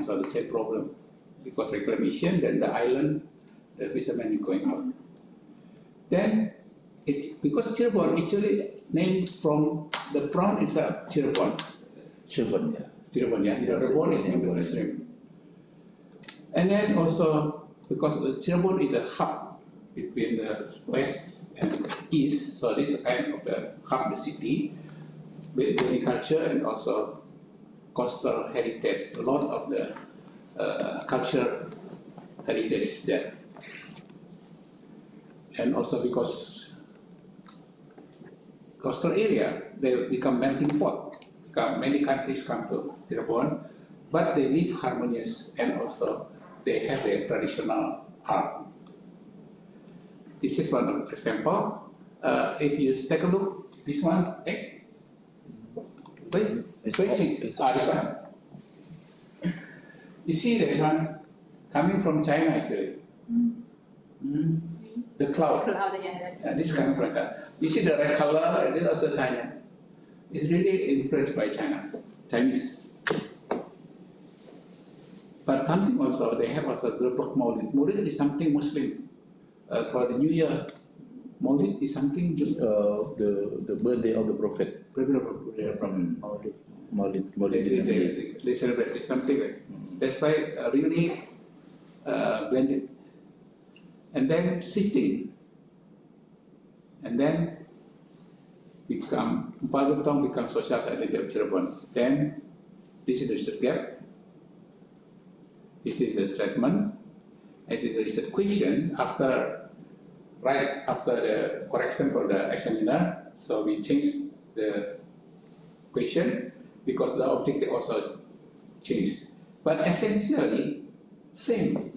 also the same problem because reclamation, then the island, the fishermen is going out. Then, because Cirebon actually named from the prawn itself, Cirebon. Cirebon, yeah. Cirebon, yeah. Cirebon is named for the shrimp. And then also, because Cirebon is the hub between the west and east, so this is kind of the hub, the city, with agriculture and also coastal heritage, a lot of the cultural heritage there. And also because coastal area, they become melting pot. Many countries come to Cirebon, but they live harmonious and also they have their traditional art. This is one example. If you take a look, this one, this one. You see that one coming from China actually. The cloud. This coming from China. You see the red color, this is also China. It's really influenced by Chinese. But something also, they have also Gerbek Maulid. Maulid is something Muslim. For the New Year, Maulid is something the birthday of the Prophet. Maulid. They celebrate. It's something like that's why really blended. And then sifting. And then Mpal becomes social identity of Cirebon. Then this is the research gap. This is the statement. And the research question right after the correction for the examiner. So we changed the question because the objective also changed. But essentially, same.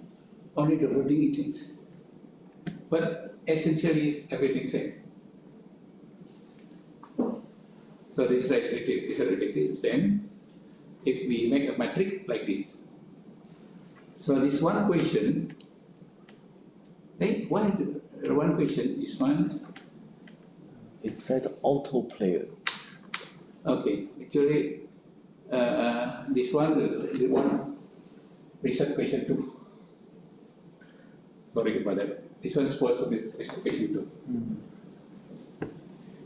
Only the wording changed. But essentially, everything same. So this is the same. If we make a metric like this. So this one question, one question is one. It said auto player. Okay, actually, this one, the one research question too. Sorry about that. This one is supposed to be research question too.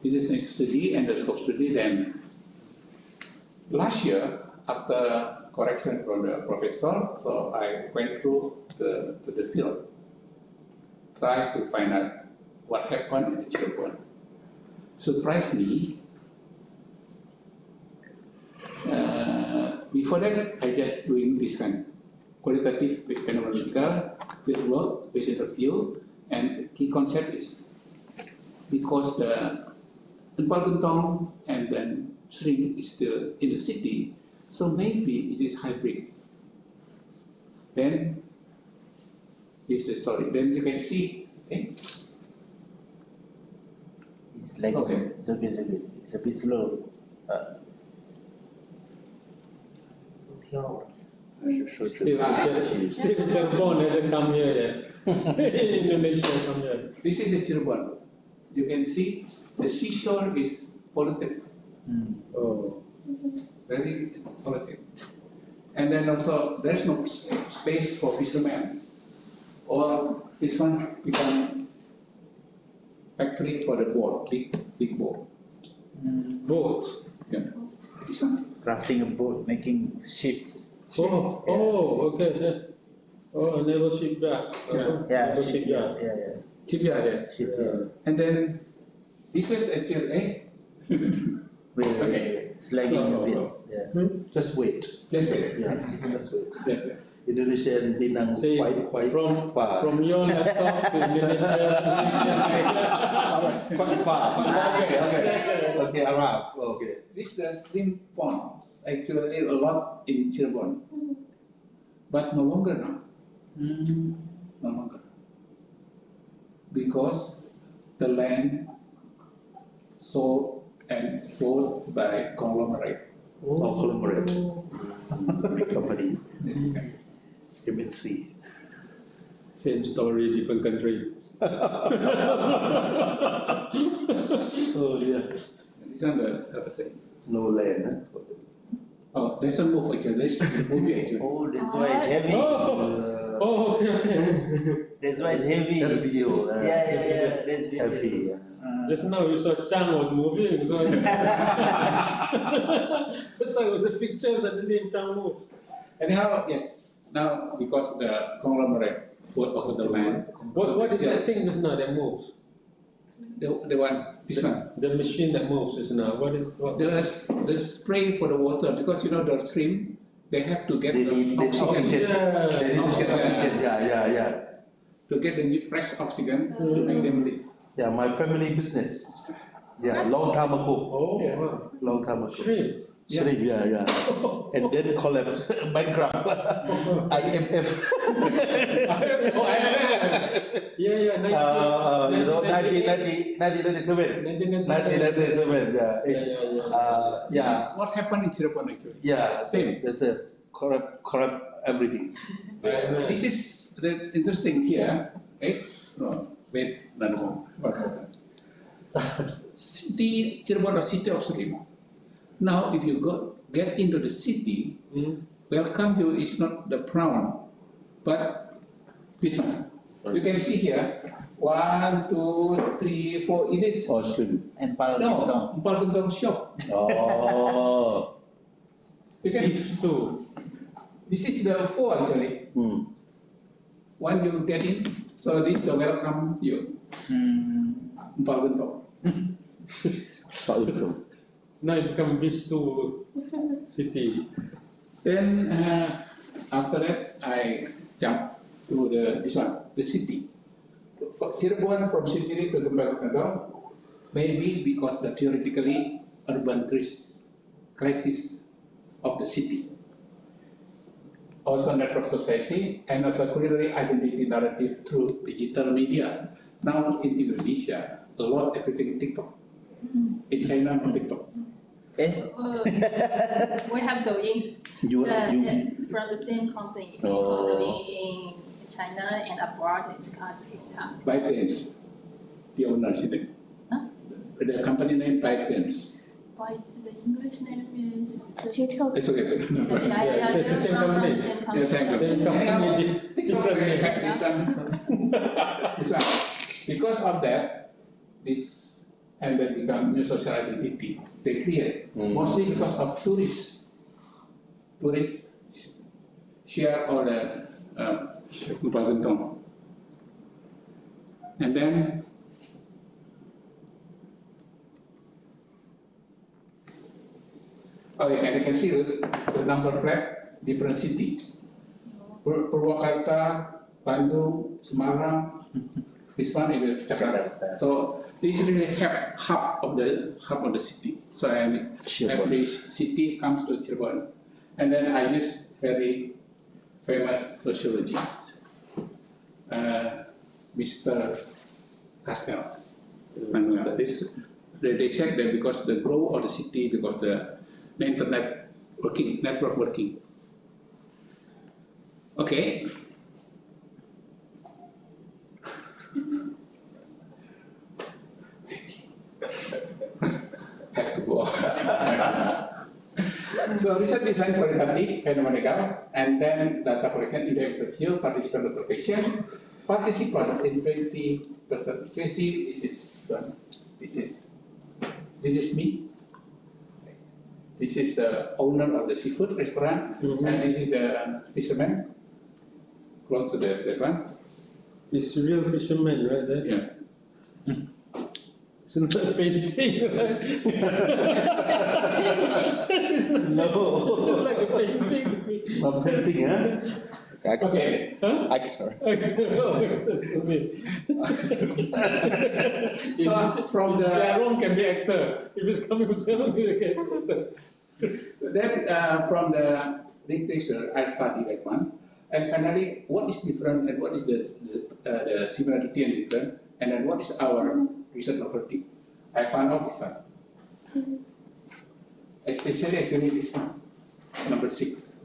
This is a study and the scope study. Then last year, after correction from the professor, so I went through to the field, try to find out what happened in Cirebon. Surprised me. Before that, I just doing this kind of qualitative with phenomenological field work, with interview, and key concept is because the Empal and then shrimp is still in the city, so maybe it is hybrid. Then this is the story. Then you can see. Okay. It's like okay. It's a bit slow. Still Cirebon hasn't come here yet. Indonesia come here. This is the Cirebon. You can see the seashore is polluted. Oh. Very polluted. And then also there's no space for fishermen. Or this one become factory for the boat, big boat. Boat. Yeah. This one. Crafting a boat, making ships. Oh, yeah. Oh, okay. Yeah. Oh, naval shipyard. Yeah, shipyard. Yeah. Shipyard, yes. Shipyard. And then this is actually, Okay. It's lagging a bit. Yeah. Just wait. Just wait. Yeah, just wait. Yes, yes. Indonesia and Penang See, quite from far. From your laptop to Indonesia. Quite far. Okay, Arab. Okay. This is the shrimp ponds. Actually, a lot in Cirebon, but no longer now. No longer, because the land sold and bought by conglomerate. Conglomerate. Big company. MNC. Same story, different country. Oh yeah. This is the other thing. No land. Oh, there's a move actually. There's a movie actually. Oh, that's why it's heavy. Oh, okay, okay. That's why it's heavy. That's video. Yeah, that's video. Heavy. Just now you saw Chang was moving. So that's why it was a picture suddenly Chang moves. Anyhow, yes. Now because the conglomerate bought over the land. What is that thing just now that moves? The one, this one. The machine that moves just now. What? The spray for the water, because you know the stream, they have to get They the need oxygen. oxygen. They need to get oxygen. Yeah. To get the fresh oxygen to make them live. Yeah, my family business. Yeah, long time ago. Oh, Yeah. wow. Long time ago. Shrimp. Shrimp, yeah. And then collapse, bankrupt. IMF. Yeah. 1997. 1997, yeah. This is what happened in Cirebon actually. Yeah, Same. this is corrupt everything. This is the interesting here. Okay? No, wait, no more. City, Cirebon or city of Surim. Now, if you get into the city, welcome you is not the prawn, but this one. You can see here, 1, 2, 3, 4. It is Shrimp. And Pal no Bintang. Empal Gentong shop. Oh. You can. Beef too. This is the 4 actually. When you get in, so this is the welcome you. Empal Gentong. Now it become beef to city. Then after that, I jump to this one, the city. Cirebon from city to Empal Gentong, maybe because the theoretically urban crisis of the city. Also network society and also culinary identity narrative through digital media. Now in Indonesia, a lot everything TikTok. In China, no TikTok. We have Douyin from the same company. We call Douyin in China and abroad it's called TikTok. ByteDance, the owner, isn't it? Huh? The company name ByteDance. Why the English name is TikTok. It's okay. Yeah, So it's the same company. Same company. Yes, thank you. Same company, TikTok different very name. happy this one. Because of that, this and then become new social identity. They create mostly because of tourists. Tourists share all the Empal Gentong. And then you can see the number plate, different cities. Purwakarta, Bandung, Semarang. This one is Jakarta. So this is really hub of the city. So every city comes to Cirebon, and then I use very famous sociologist, Mr. Castell. And they said that because the growth of the city, because the internet working, network working. Okay. Have to go. So research design qualitative, phenomenological, and then data collection, interview, participant observation, participant in 20%. You see, this is me. This is the owner of the seafood restaurant, and this is the fisherman close to the one. It's real fisherman, right? There. Yeah. It's not a painting, right? No. It's like a painting to me. Not painting, huh? Okay. Huh? Actor. So from the Jarong can be actor. If it's coming from Jarong, he can be actor. then from the literature, I studied that one, and finally, what is different and what is the similarity and different, and then what is our research novelty? I found out this one, especially actually this one, number 6.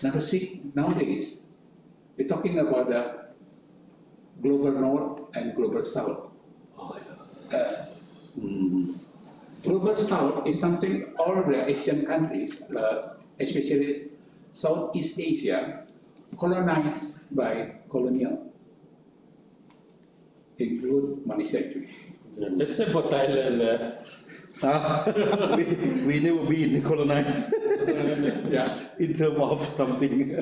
Number 6 nowadays, we're talking about the global north and global south. Global South is something all the Asian countries, especially Southeast Asia, colonized by colonial, include Malaysia actually. Except for Thailand. We never been colonized Yeah. in terms of something.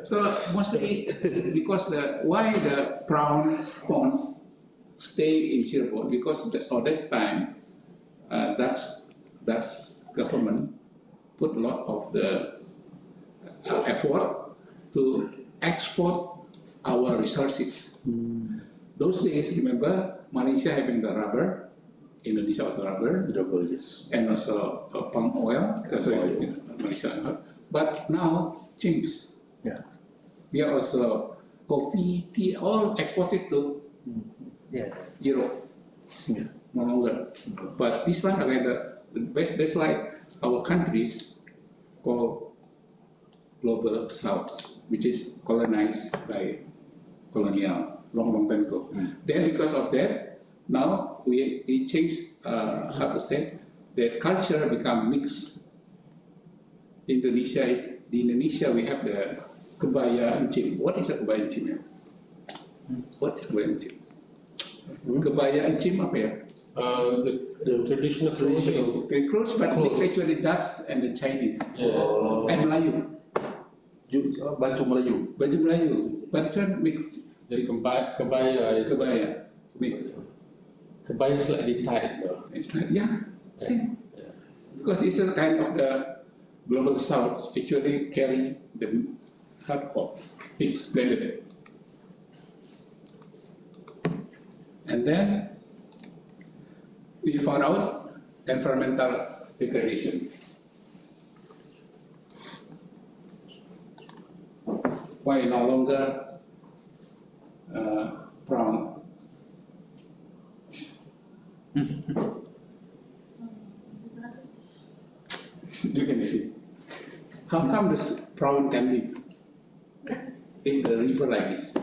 So mostly because why the brown ponds stay in Cirebon, because at that time Dutch government put a lot of the effort to export our resources. Those days, remember, Malaysia having the rubber, Indonesia also rubber, Yes. and also palm oil, Malaysia. But now, changed. Yeah. We are also coffee, tea, all exported to Yeah. Europe, Yeah. no longer. But this one, again, the best, that's why our countries call Global South, which is colonized by colonial long time ago. Then because of that, now we changed, how to say, the culture become mixed. In Indonesia, we have the kebaya encim. What is a kebaya encim? What is kebaya encim? Kebaya encim apa ya? The traditional clothing. Very close, but mix actually Dutch and the Chinese. Yes. And Melayu. Baju Melayu. Baju Melayu. But it mixed. The kebaya is Kebaya. Mix. kebaya slightly tight though. It's like, yeah, same. Yeah. Because it's a kind of the Global South actually carry the hardcore, mixed, blended. And then we found out environmental degradation. Why no longer brown? You can see. How come this brown can live in the river like this?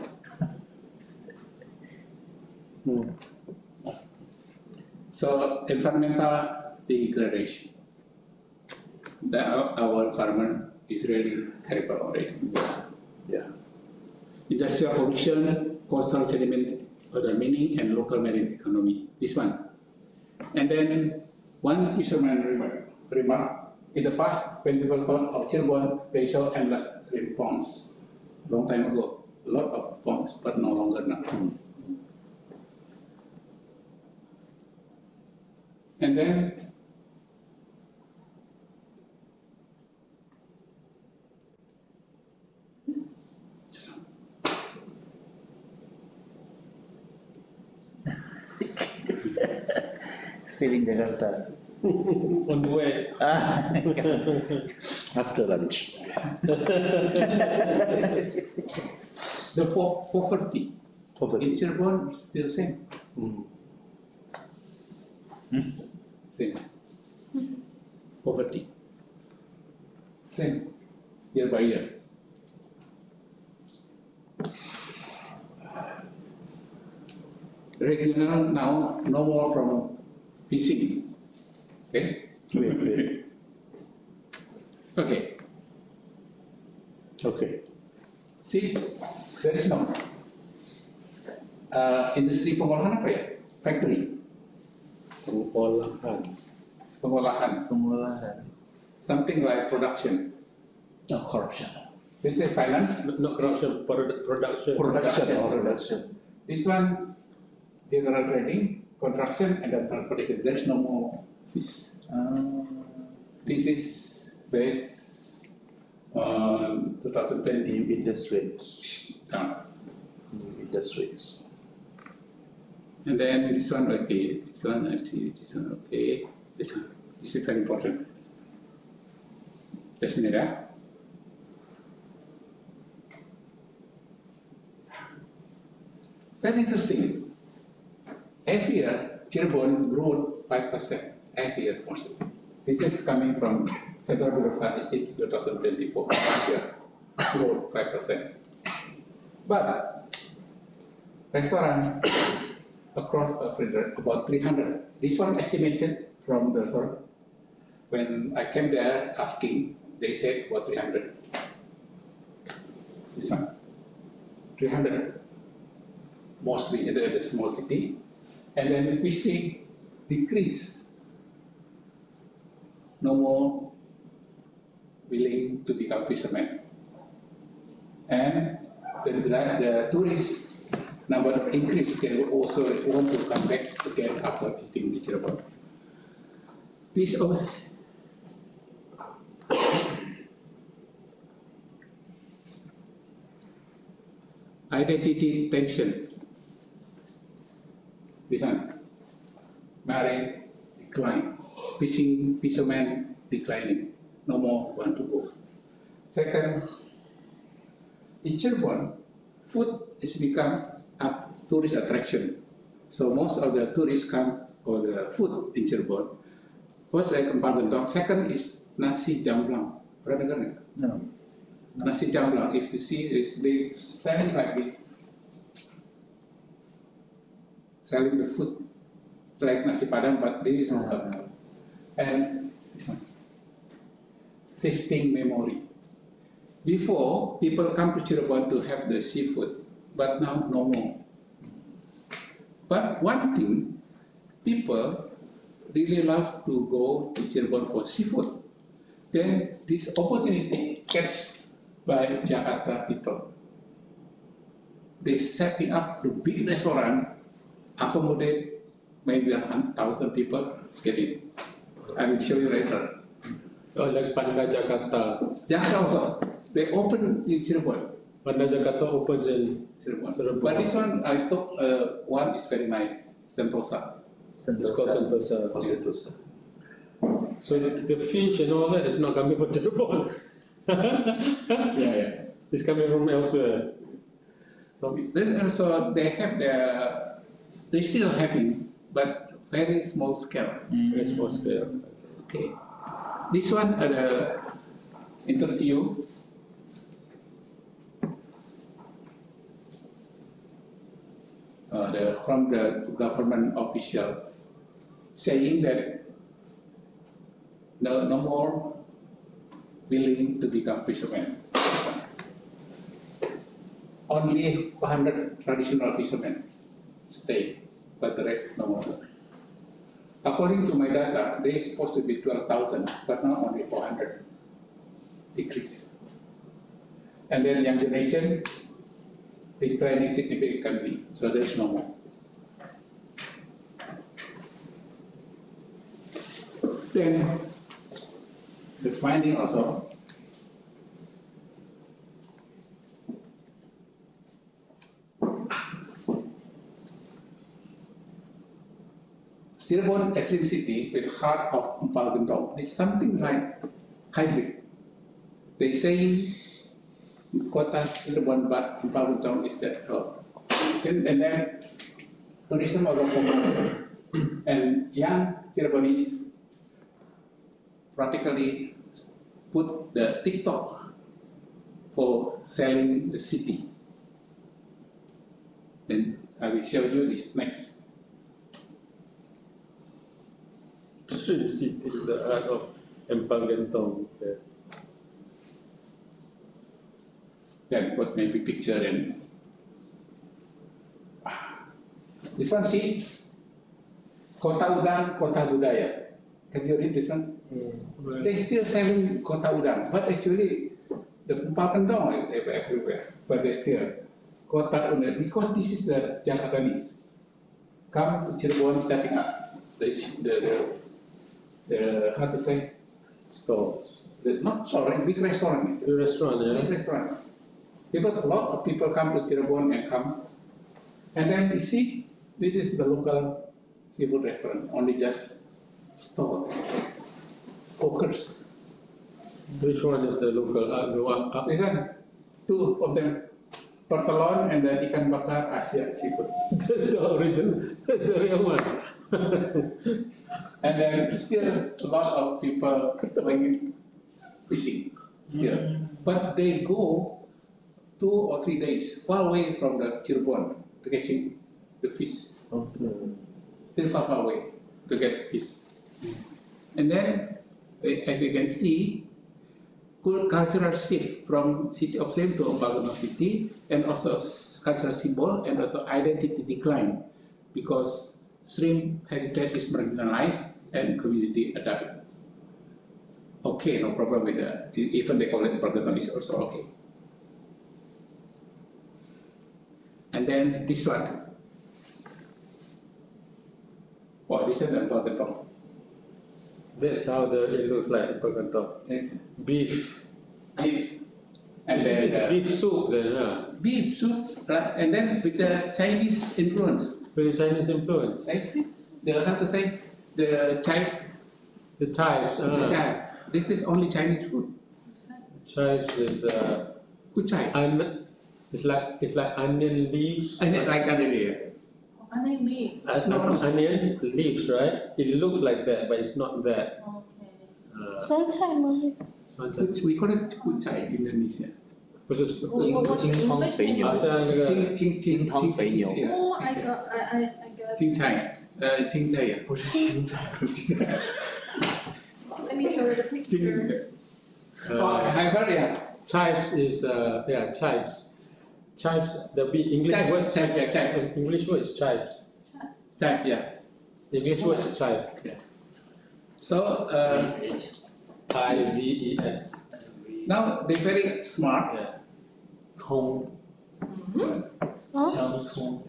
So environmental degradation. Our environment is really terrible already. Yeah. Industrial pollution, coastal sediment, other mining, and local marine economy. This one. And then one fisherman remark, in the past, when people thought of Cirebon, they saw endless shrimp ponds. Long time ago, a lot of ponds, but no longer now. And then Still in Jakarta. On the way. After lunch. the poverty in Cirebon is still same. Same. Poverty. Same. Year by year. Regional now, no more from fishing. Okay? Wait. Okay. Okay. See, there is no industri pengolahan apa ya? Factory. Pengolahan. Something like production. No, corruption. They say finance. Not corruption, production. Production. This one, general trading, construction, and then transportation. There is no more fish. This is based on 2020. New industries. New industries. And then this one, okay. This one, actually, this one, okay. This one. This is very important. Just a minute, yeah? Very interesting. Every year, Cirebon grew 5%. Every year, mostly. This is coming from Central Bureau of Statistics 2024. Last year, grew 5%. But restaurant across Africa, about 300. This one estimated from the sorry. When I came there asking, they said about 300. This one, 300, mostly in the small city. And then fishing decrease. No more willing to become fishermen. And the tourist number increase. They will also want to come back again after visiting the Cirebon. Please over. Identity tension. This one. Marriage decline. Fishermen declining. No more want to go. Second, in Cirebon, food is become a tourist attraction. So most of the tourists come for the food in Cirebon. First, like empal gentong. Second is nasi jamblang. Pernah dengar nggak? No. Nasi jamblang, if you see, they selling like this. Selling the food. It's like nasi padang, but this is local. And this one. Shifting memory. Before, people come to Cirebon to have the seafood, but now no more. But one thing, people really love to go to Cirebon for seafood. Then this opportunity catch by Jakarta people. They setting up the big restaurant, accommodate maybe 1,000 people, get in. I will show you later. Oh, like Panda Jakarta. Jakarta also, they open in Cirebon. Panda Jakarta opens in Cirebon. Cirebon. But this one, I thought one is very nice, Sentosa. It's called Sentosa. Sentosa. So the fish and all that is not coming from Cirebon. Yeah. It's coming from elsewhere. Then also they have they still having, but very small scale. Very small scale. Okay. This one the interview. From the government official saying that no more willing to become fishermen. Only 100 traditional fishermen stay, but the rest no more. According to my data, they are supposed to be 12,000, but now only 400. Decrease. And then young generation declining significantly, so there is no more. Then the finding also, Cirebon as a city with heart of empal gentong is something like hybrid. They say Kota Cirebon but empal gentong is that road. And then tourism also popular. And young Cirebonese practically put the TikTok for selling the city. Then I will show you this next. City, the art of empal gentong. That was maybe picture and this one see Kota Udang, Kota Budaya. Can you read this one? Yeah. They still selling Kota Udang, but actually the empal gentong everywhere. But they still Kota Udang because this is the Jakartanese come to Cirebon setting up the how to say Stores. not sorry big restaurant. The restaurant, yeah. Big restaurant. Because a lot of people come to Cirebon and come, and then you see this is the local seafood restaurant, only just store, hawkers. Which one is the local? This one, two of them, pertelon and then ikan bakar Asia seafood. That's the original. That's the real one. And then still a lot of people going fishing still, but they go 2 or 3 days far away from the Cirebon to catching the fish. Okay. Still far away to get fish. And then, as you can see, cultural shift from city of Same to Ambagano city, and also cultural symbol, and also identity decline, because shrimp heritage is marginalized and community adapt. Okay, no problem with that. Even they call it Ambagano is also okay. And then this one. Oh, this is the Ambagano. That's how it looks like Paganto. Yes. Beef. Beef. And It's then beef soup then, beef soup, and then with the Chinese influence, with the Chinese influence. right? The how to say the chive, The chives, the chive. This is only Chinese food. chives is Good chive. it's like onion leaves. And then like other way. Onion leaves. Onion leaves, right? It looks like that, but it's not that. Okay. 酸菜吗？ We call it good chive in Indonesia. 不是金汤肥牛好像那个金汤肥牛 Oh, I got. 青菜，青菜呀，不是青菜。 Let me show you the picture. Hyperia. chives is chives. Chives, the English word Chive. English word is chives. Chive, yeah. English word is chives. So IVES. now they're very smart. Yeah. 葱，香葱，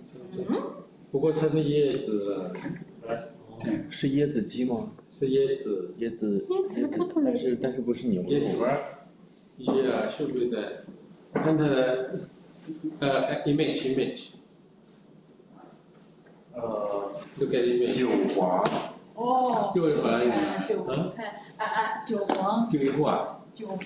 不过它是椰子了，是椰子鸡吗？是椰子。椰子，椰子看看但是不是牛肉。 Yes, yeah, should be that. And image. Look at image. 韭黄，哦，韭黄韭菜韭黄，就一话，韭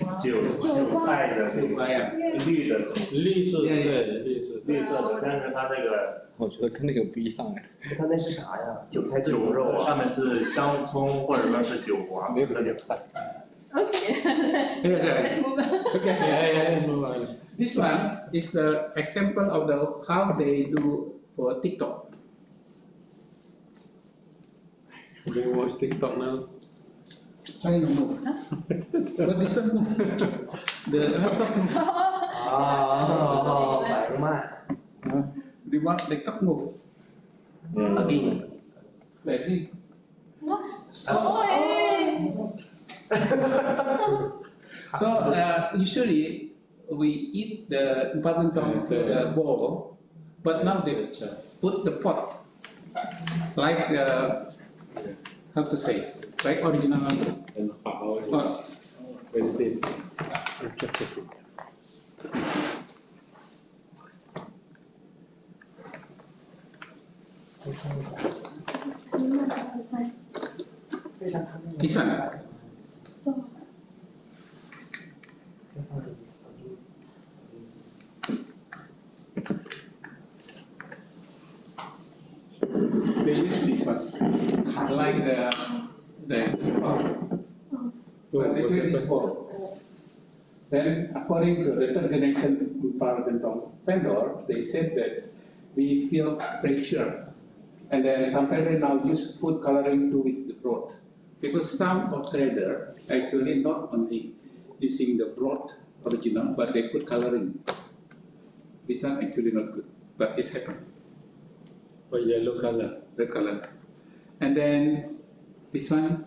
菜的这哎呀，个绿的是吗？绿色，对，绿色。绿色的，但是它那个我觉得跟那个不一样哎。它那是啥呀？韭菜炖韭牛肉啊？上面是香葱或者说是韭黄，那就 Okay. Let's move on. Okay, move on. This one is the example of the how they do for TikTok. We watch TikTok now. I don't move. But this one move. The laptop move. 啊，百日曼。 The one TikTok move. Let's see. So usually we eat the Bagantong through the bowl, but now they put the pot like how to say, like original pot. Where is this? This one. They use this one, like the pot. But they do this pot. Then, according to the third generation Bagantong vendor, they said that we feel pressure. And then some trader now use food coloring to with the broth. Because some of trader actually not only using the broth original, but they put coloring. This one actually not good, but it's happened. Oh, yellow color. The color. And then this one,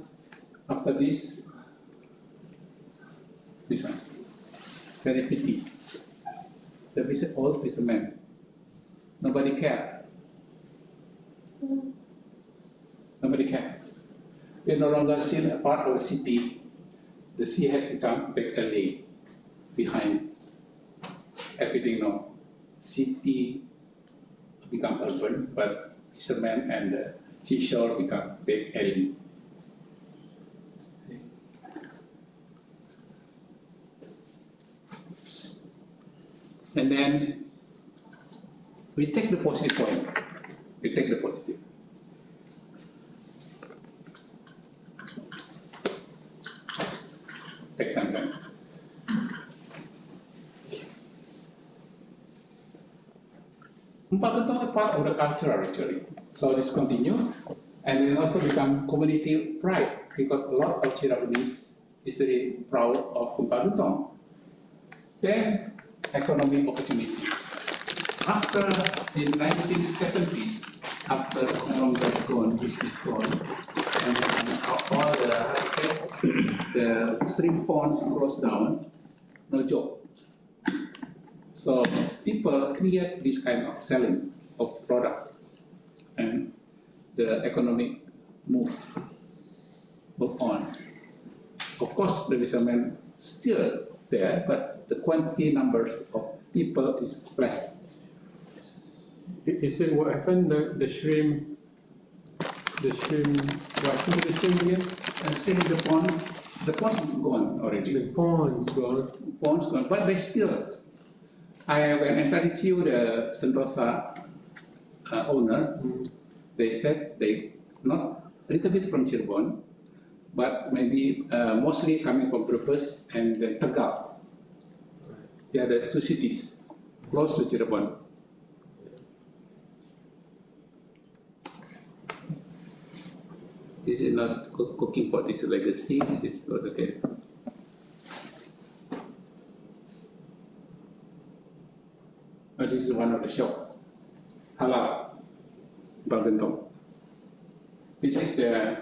after this one. Very pity. The old fisherman. Nobody care. Nobody care. We no longer see a part of the city. The sea has become big alley behind everything now. City become urban, but fishermen and the seashore become big alley. And then we take the positive point. We take the positive. Take some time. Bagantong is part of the culture actually. So let's continue. And it also become community pride because a lot of Cirebonese is very proud of Kumpal Gentong. Then economic opportunity. After in 1970s, after economic has gone, business gone, and all the shrimp ponds closed down, no job. So people create this kind of selling of product, and the economic move on. Of course, the fishermen still there, but the quantity numbers of people is less. Is it what happened? The shrimp, what happened to the shrimp again? And still the pond gone already. The pond's gone. Pond's gone, but they still. When I interviewed the Sentosa owner, they said they not a little bit from Cirebon, but maybe mostly coming from Brebes and then Tegal. They are the two cities close to Cirebon. This is not cooking pot, this is legacy, this is not okay. But this is one of the shop, halal, Kumpal Gentong. This is the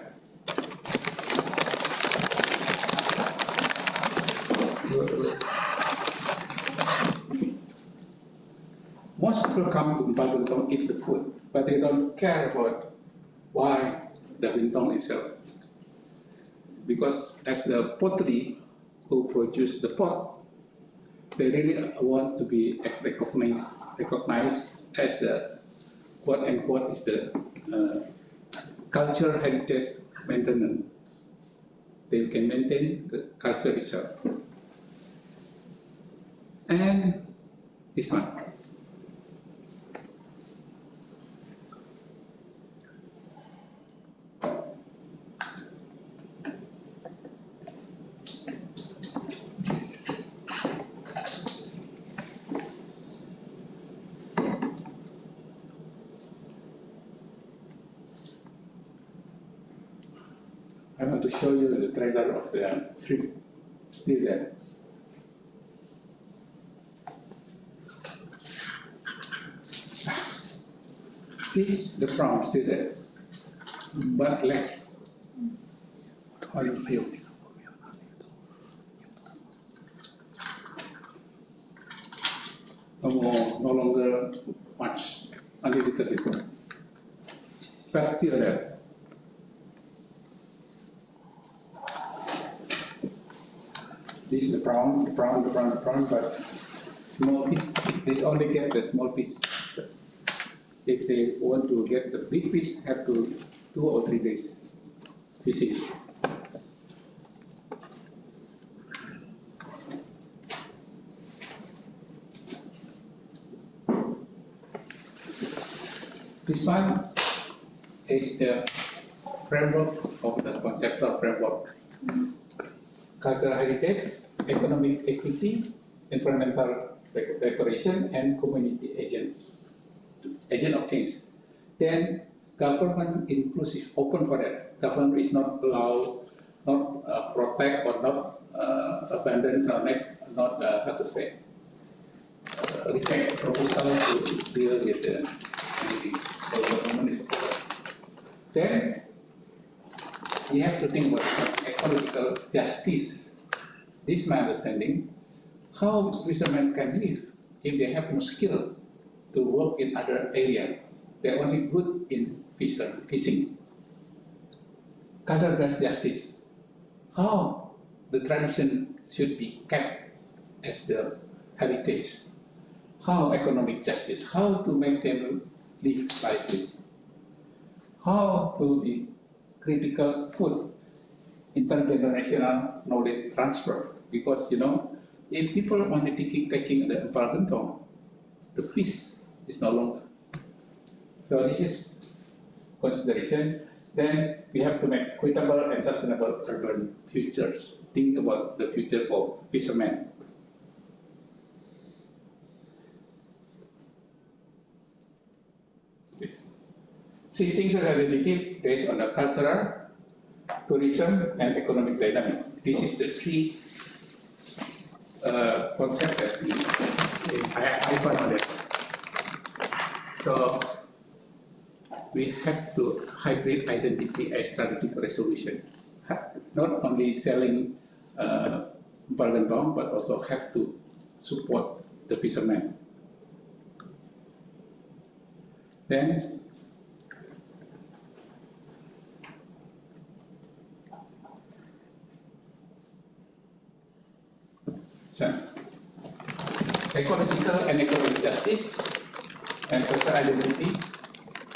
most people come to Kumpal Gentong eat the food, but they don't care about why the Gentong itself. Because as the pottery who produce the pot, they really want to be recognized as the quote unquote is the cultural heritage maintenance. They can maintain the culture itself. And this one. I want to show you the trailer of the shrimp still there. See the prawn still there, but less. How do you feel? No longer much, only little bit, but still there. This is the prawn, but small fish, they only get the small fish. If they want to get the big fish, have to 2 or 3 days fishing. This one is the framework of the conceptual framework. Cultural heritage, economic equity, environmental restoration, and community agent of change. Then government inclusive, open for that. Government is not allow, not protect or not abandon, not how to say, reject proposal to deal with the anything. So government is open. Then we have to think about ecological justice. This is my understanding. How fishermen can live if they have no skill to work in other area? They're only good in fishing. Cultural justice. How the tradition should be kept as the heritage. How economic justice. How to make them live lively. How to be critical food, intergenerational knowledge transfer. Because if people want to taking the Kumpal Gentong, the fish is no longer. So this is consideration. Then we have to make equitable and sustainable urban futures. Think about the future for fishermen. shifting social identity based on the cultural, tourism, and economic dynamic. This is the three concepts that I find on it. So we have to hybrid identity as strategic resolution. Not only selling bargain bond, but also have to support the fishermen. Then ecological and economic justice and social identity.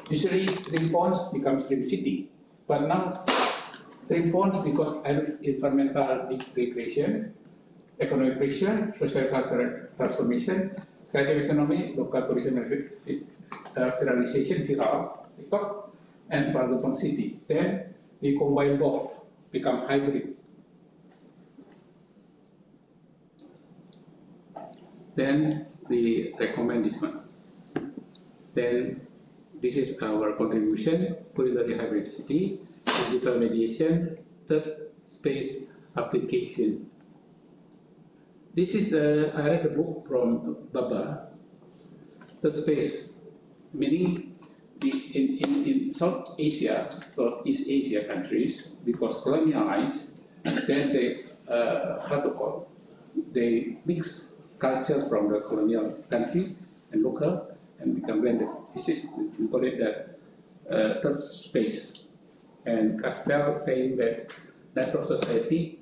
Usually stream ponds become stream city, but now stream ponds because environmental degradation, economic pressure, social cultural transformation, creative economy, local tourism viralization, viral, and bargain city. Then we combine both, become hybrid. Then we recommend this one. Then this is our contribution: culinary hybridicity, digital mediation, third space application. This is I read a book from Baba. Third space, meaning in Southeast Asia countries, because colonialized, then they they mix culture from the colonial country and local and become blended. This is, we call it the third space. And Castell saying that natural society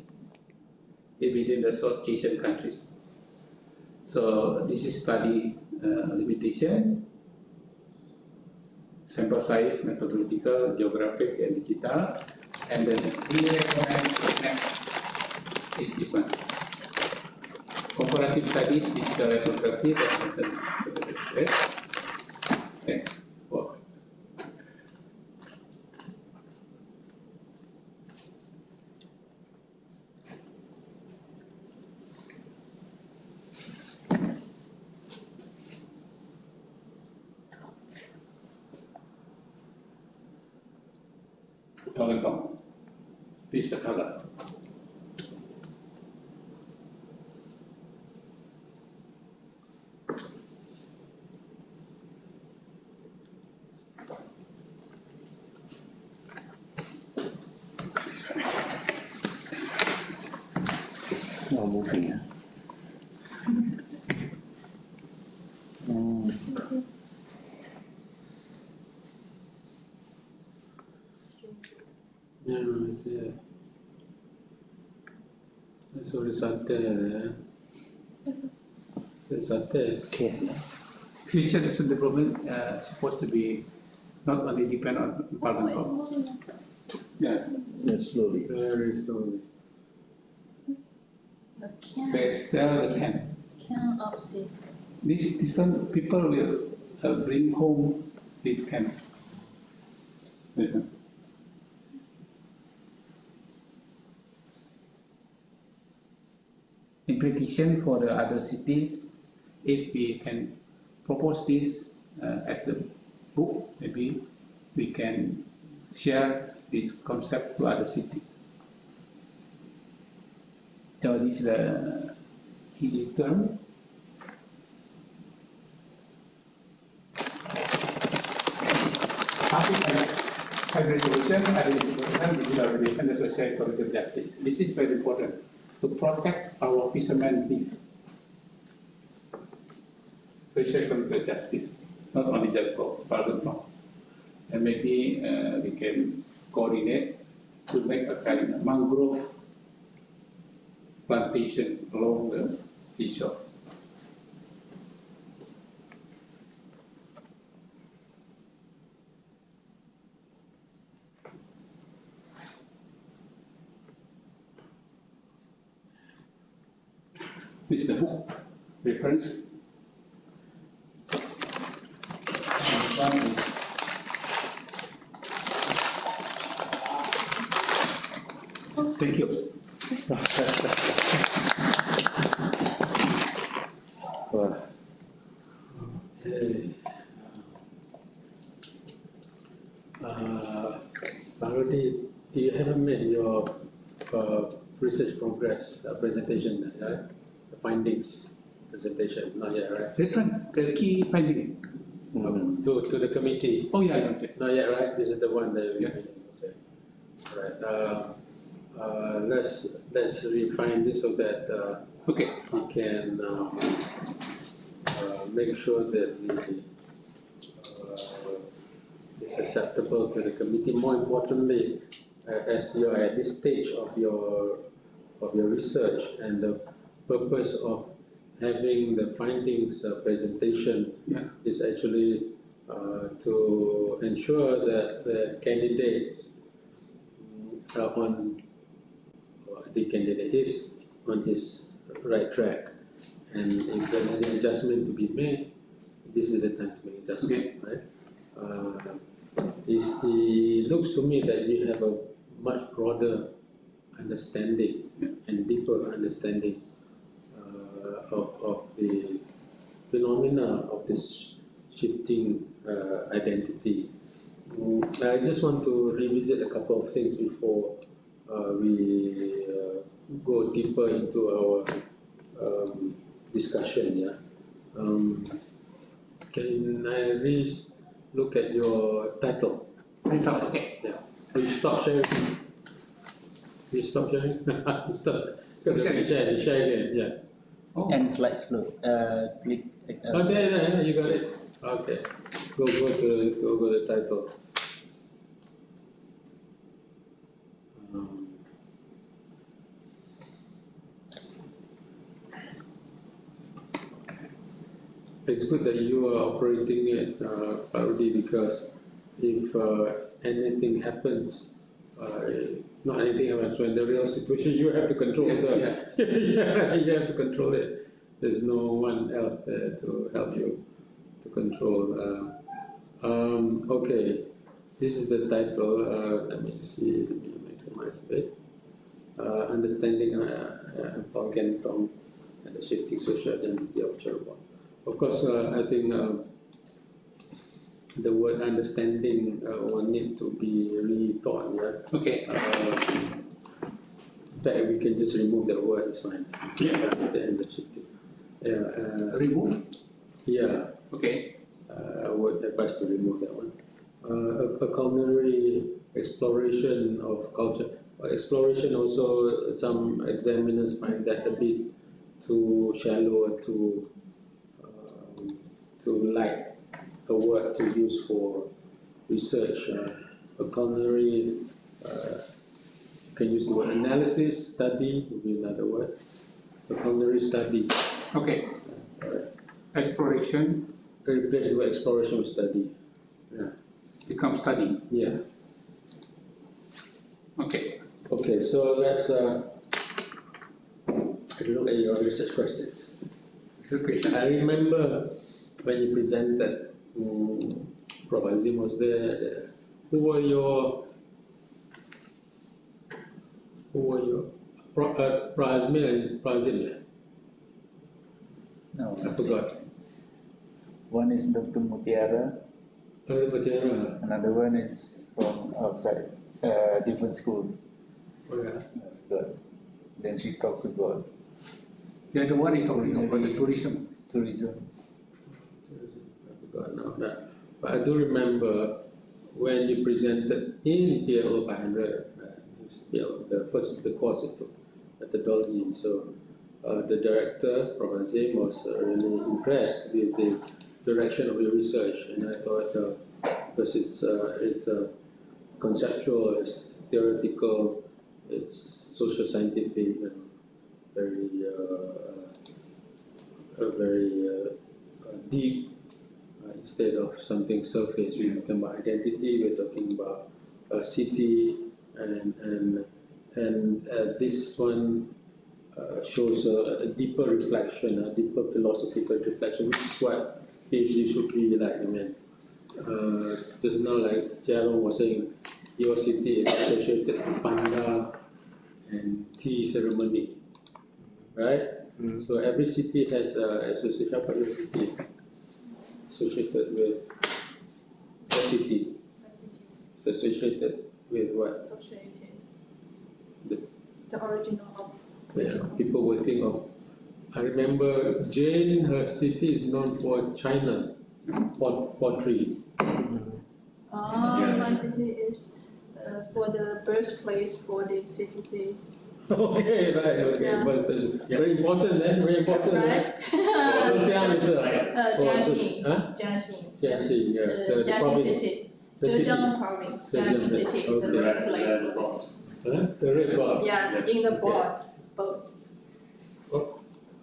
is within the South Asian countries. So this is study limitation, sample size, methodological, geographic, and digital. And then we recommend next is this one. Comparative studies, digital ethnography, and okay. Wow. Tong. This is the color. No moving. Future development supposed to be not only depend on bargain bonds. Yeah. Slowly. Very slowly. So can They sell the can. can of seafood. This some people will bring home this can. Listen. Implication for the other cities, if we can propose this as the book, maybe we can share this concept to other cities. So this is the key term. Hybrid solution, identification, digital relation, and social economic justice. This is very important to protect our fishermen live. Social economic justice, not only just for bargain bond. And maybe we can coordinate to make a kind of mangrove plantation along the seashore. This is the book reference. Thank you. Parodi, you haven't made your research progress presentation, right? The findings presentation, not yet, right? That one, the key finding. To the committee. Oh yeah, not yet. Not yet, right? This is the one that we. Yeah. Okay. All right. Let's refine this so that Okay. we can make sure that it's acceptable to the committee. More importantly, as you're at this stage of your research and the purpose of having the findings presentation is actually to ensure that the candidates the candidate is on his right track, and if there's any adjustment to be made, this is the time to make adjustment, right? It looks to me that you have a much broader understanding and deeper understanding of the phenomena of this shifting identity. I just want to revisit a couple of things before we go deeper into our discussion. Yeah. Can I look at your title? Title, okay. Yeah. Will you stop sharing? Will you stop sharing? Stop. Share again. Yeah. Oh. And slide slow. Click. Oh, there, you got it. Okay. Go to the title. It's good that you are operating it, Parodi, because if anything happens, not anything happens, when the real situation, you have to control it. You have to control it. There's no one else there to help you to control. Okay, this is the title. Let me see. Let me maximize a bit. Understanding Paul Gentong and the shifting social identity of Cirebon. Of course, I think the word understanding will need to be rethought. Yeah. Okay. That we can just remove the word. It's fine. Yeah. At the end of shifting. Yeah. Remove. Yeah. Okay. I would advise to remove that one. A culinary exploration of culture. Exploration also, some examiners find that a bit too shallow or too light a word to use for research. A culinary, you can use the word analysis, study would be another word. A culinary study. Okay. Exploration Replace the word exploration with study. Yeah. become study. Yeah. Okay. Okay, so let's look at your research questions. Good question. I remember when you presented, Prof. Azim was there. Who were your Prof. Azim and Prof. Azim? Yeah? No, I forgot. one is Dr. Mutiara, Mutiara. another one is from outside, different school. Oh, yeah. God. Then she talks about The other one is talking about the tourism. tourism. I forgot now. That. But I do remember when you presented in PLO 500, the first the course it took, methodology. So the director, Prof. Azim, was really impressed with the direction of your research, and I thought because it's conceptual, it's theoretical, it's social scientific, very deep. Instead of something surface, we're talking about identity. We're talking about city, and this one shows a deeper reflection, a deeper philosophical reflection, which is what PhD should be like. I mean, just now, like Jaron was saying, your city is associated with panda and tea ceremony, right? So every city has association. Apa your city associated with a city? It's associated with what? Associated. The- The original of. Yeah, people will think of. I remember Jane, her city is known for China, pottery. Yeah. My city is for the birthplace for the city. Okay, right, okay, Yeah. but it's very important then, very important. Right? So Jiang is Jiaxing. huh? Jiaxing. Jiaxing, yeah, the Jiaxing province. city. The city. Zhejiang province, Zhejiang, Jiaxing city, the okay. birthplace Red for the box. city. Huh? The red box. Yeah, in the boat.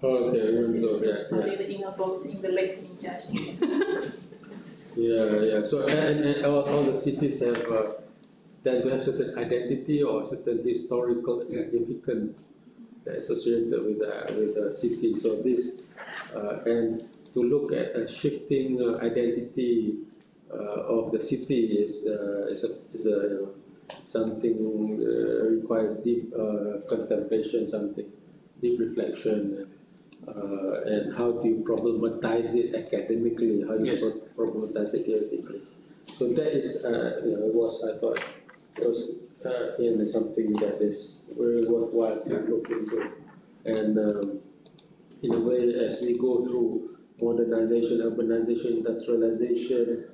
Okay, It's so yeah, floated in a boat in the lake in Jiaxing. yeah. So and all the cities have tend to have certain identity or certain historical significance associated with the city. So this and to look at a shifting identity of the city is something requires deep contemplation, something deep reflection. And how do you problematize it academically? How do you problematize it theoretically? So that is, I thought, was something that is very worthwhile to look into. And in a way, as we go through modernization, urbanization, industrialization,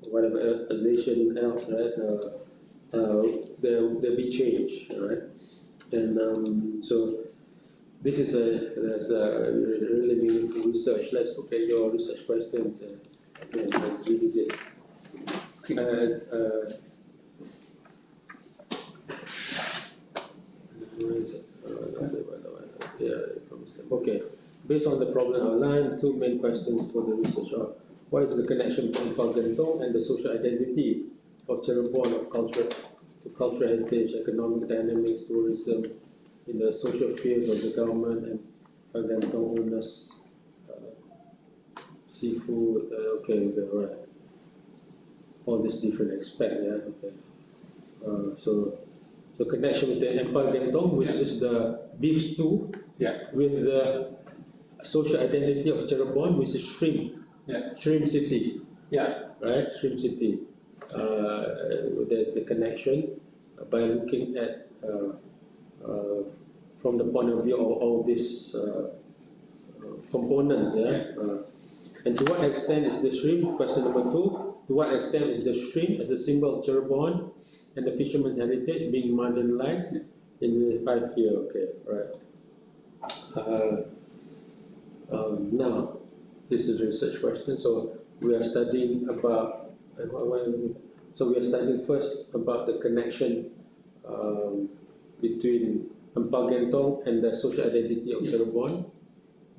whatever else, right? There'll be change, right? And so. This is a really meaningful research. Let's look at your research questions again. Let's revisit. Okay. Based on the problem outlined, two main questions for the research are: what is the connection between Gentong and the social identity of Cirebon of culture to cultural heritage, economic dynamics, tourism, in the social fields of the government and Gentong owners, seafood, okay, right. All these different aspects, yeah, okay. So connection with the Empire Gentong, which is the beef stew, with the social identity of Cirebon, which is shrimp, shrimp city, right, shrimp city. The connection by looking at from the point of view of all these components, and to what extent is the shrimp, question number 2, to what extent is the shrimp as a symbol of Cirebon and the fisherman heritage being marginalized in the 5 year, okay, right. Now, this is a research question, so we are studying about, so we are studying first about the connection between Empal Gentong and the social identity of Cirebon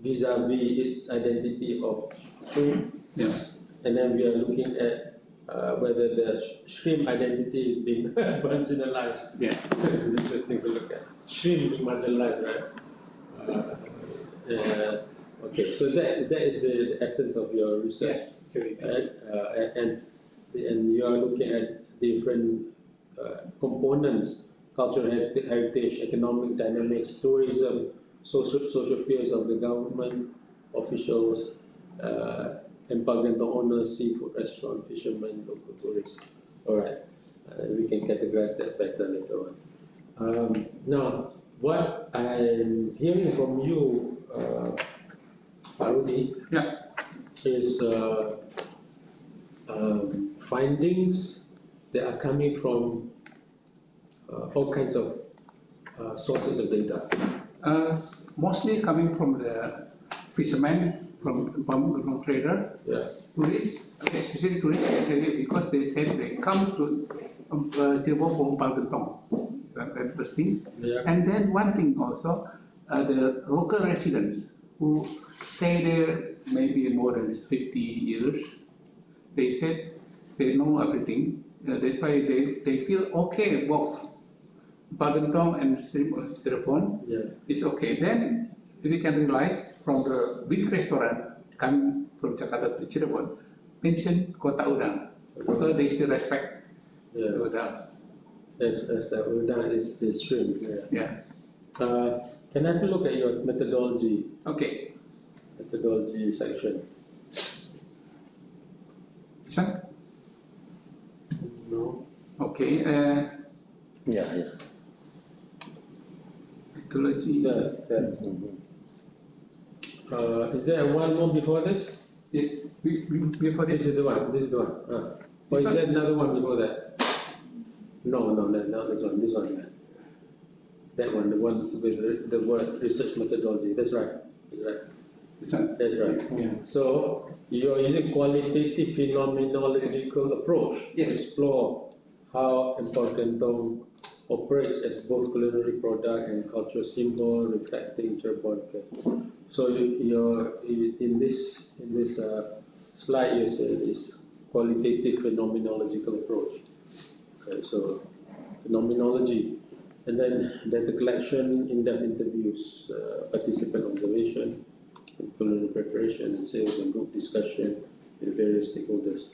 vis-a-vis its identity of shrimp. And then we are looking at whether the shrimp identity is being marginalized. It's interesting to look at. Shrimp being marginalized, right? Okay, so that is the essence of your research. Right? And you are looking at different components: cultural heritage, economic dynamics, tourism, social fields of the government, officials, Empal Gentong owners, seafood restaurant, fishermen, local tourists. All right, we can categorize that better later on. Now, what I'm hearing from you, Rudi, is findings that are coming from all kinds of sources of data. Mostly coming from the fishermen, from trader, tourists, especially tourists, actually, because they said they come to Cirebon from Empal Gentong. That's interesting. And then one thing also, the local residents who stay there maybe more than 50 years, they said they know everything. That's why they feel okay about Empal Gentong and Cirebon. It's okay. Then we can realize from the big restaurant coming from Jakarta to Cirebon, mention Kota Udang. So they still respect the udang. As udang is the shrimp. Can I have a look at your methodology? Okay. Methodology section. This one? No. Okay. Okay. Yeah. Ecology. Is there one more before this? Yes. Before This this. is the one. This is the one. Or is there another one before that? No, not this one. This one. That one, the one with the word research methodology. That's right. This one. That's right. Yeah. So you're using qualitative phenomenological approach to Yes. explore how Cntr operates as both culinary product and cultural symbol, reflecting Cirebon. Okay. So you're in this slide you say is qualitative phenomenological approach. Okay, so phenomenology, and then data collection, in-depth interviews, participant observation, culinary preparation, sales and group discussion with various stakeholders.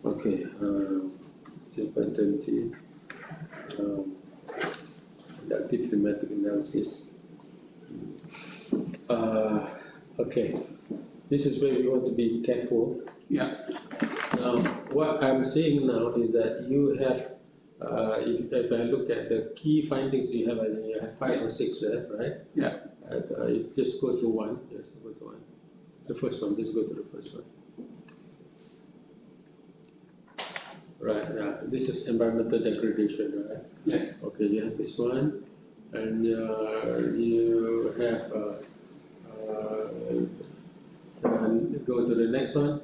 Okay, self-identity, adaptive thematic analysis. Okay, this is where we want to be careful. Yeah. Now, what I'm seeing now is that you have, if I look at the key findings you have, I think you have 5 or 6 there, right? Yeah. You just go to one. Yes, go to one. The first one. Just go to the first one. Right. Yeah. This is environmental degradation, right? Yes. Okay. You have this one, and you have. Go to the next one.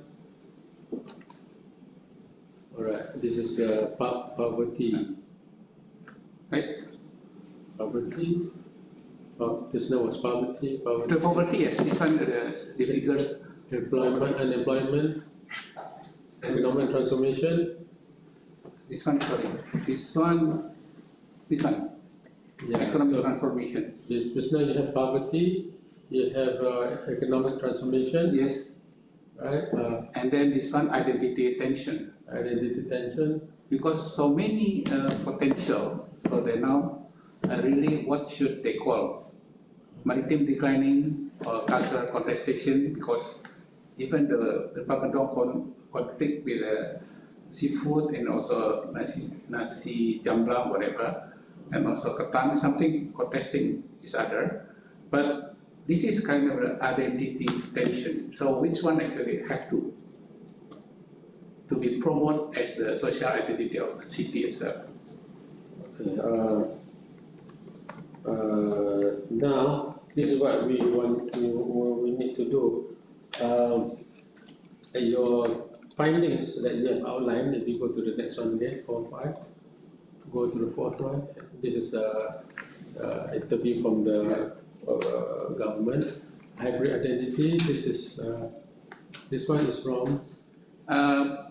All right. This is the poverty. Right. Poverty. Just now was poverty. The poverty, yes. This one, the figures. Employment, unemployment, economic transformation. This one, sorry. This one. Yeah, Economic so transformation. just now you have poverty, you have economic transformation, Yes. right? And then this one, identity tension. Identity tension. Because so many potential, so they now really what should they call? Maritime declining or cultural contestation, because even the Papandong conflict with seafood and also nasi jambla, whatever, and also ketan, something contesting each other. But this is kind of an identity tension. So which one actually have to be promoted as the social identity of the city itself? Okay. Now this is what we need to do. Your findings that you have outlined. If you go to the next one again, 4 or 5. Go to the 4th one. This is the interview from the government. Hybrid identity. This one is from.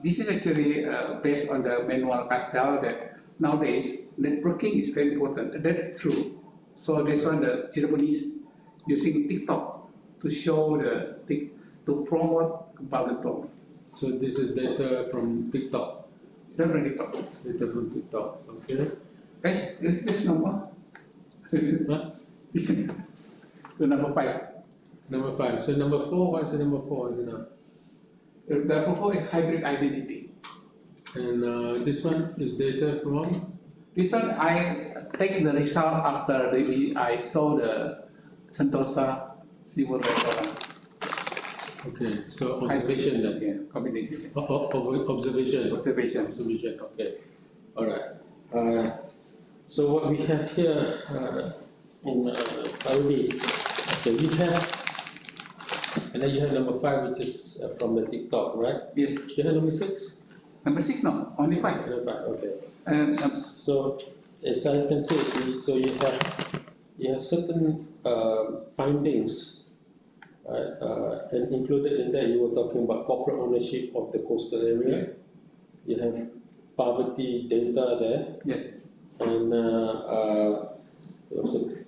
This is actually based on the manual pastel that nowadays networking is very important. That's true. So this one, the Cirebonese using TikTok to show to promote Palentong. So this is data from TikTok. Data from TikTok. Data from TikTok. Okay. There's number. Huh? The number 5. Number 5. So number 4. What's the number 4? Is it now? The number 4 is hybrid identity. And this one is data from. This one I take the result after I saw the Sentosa Seafood Restaurant. Okay, so observation then. Yeah, combination. Observation. Observation. Okay. All right. So what we have here in Saudi, okay, we have, and then you have number 5, which is from the TikTok, right? Yes. You have number 6. Number 6, no, only 5. Number 5. Okay. So as I can see, so you have certain findings, right? And included in that, you were talking about corporate ownership of the coastal area. You have poverty data there. Yes. And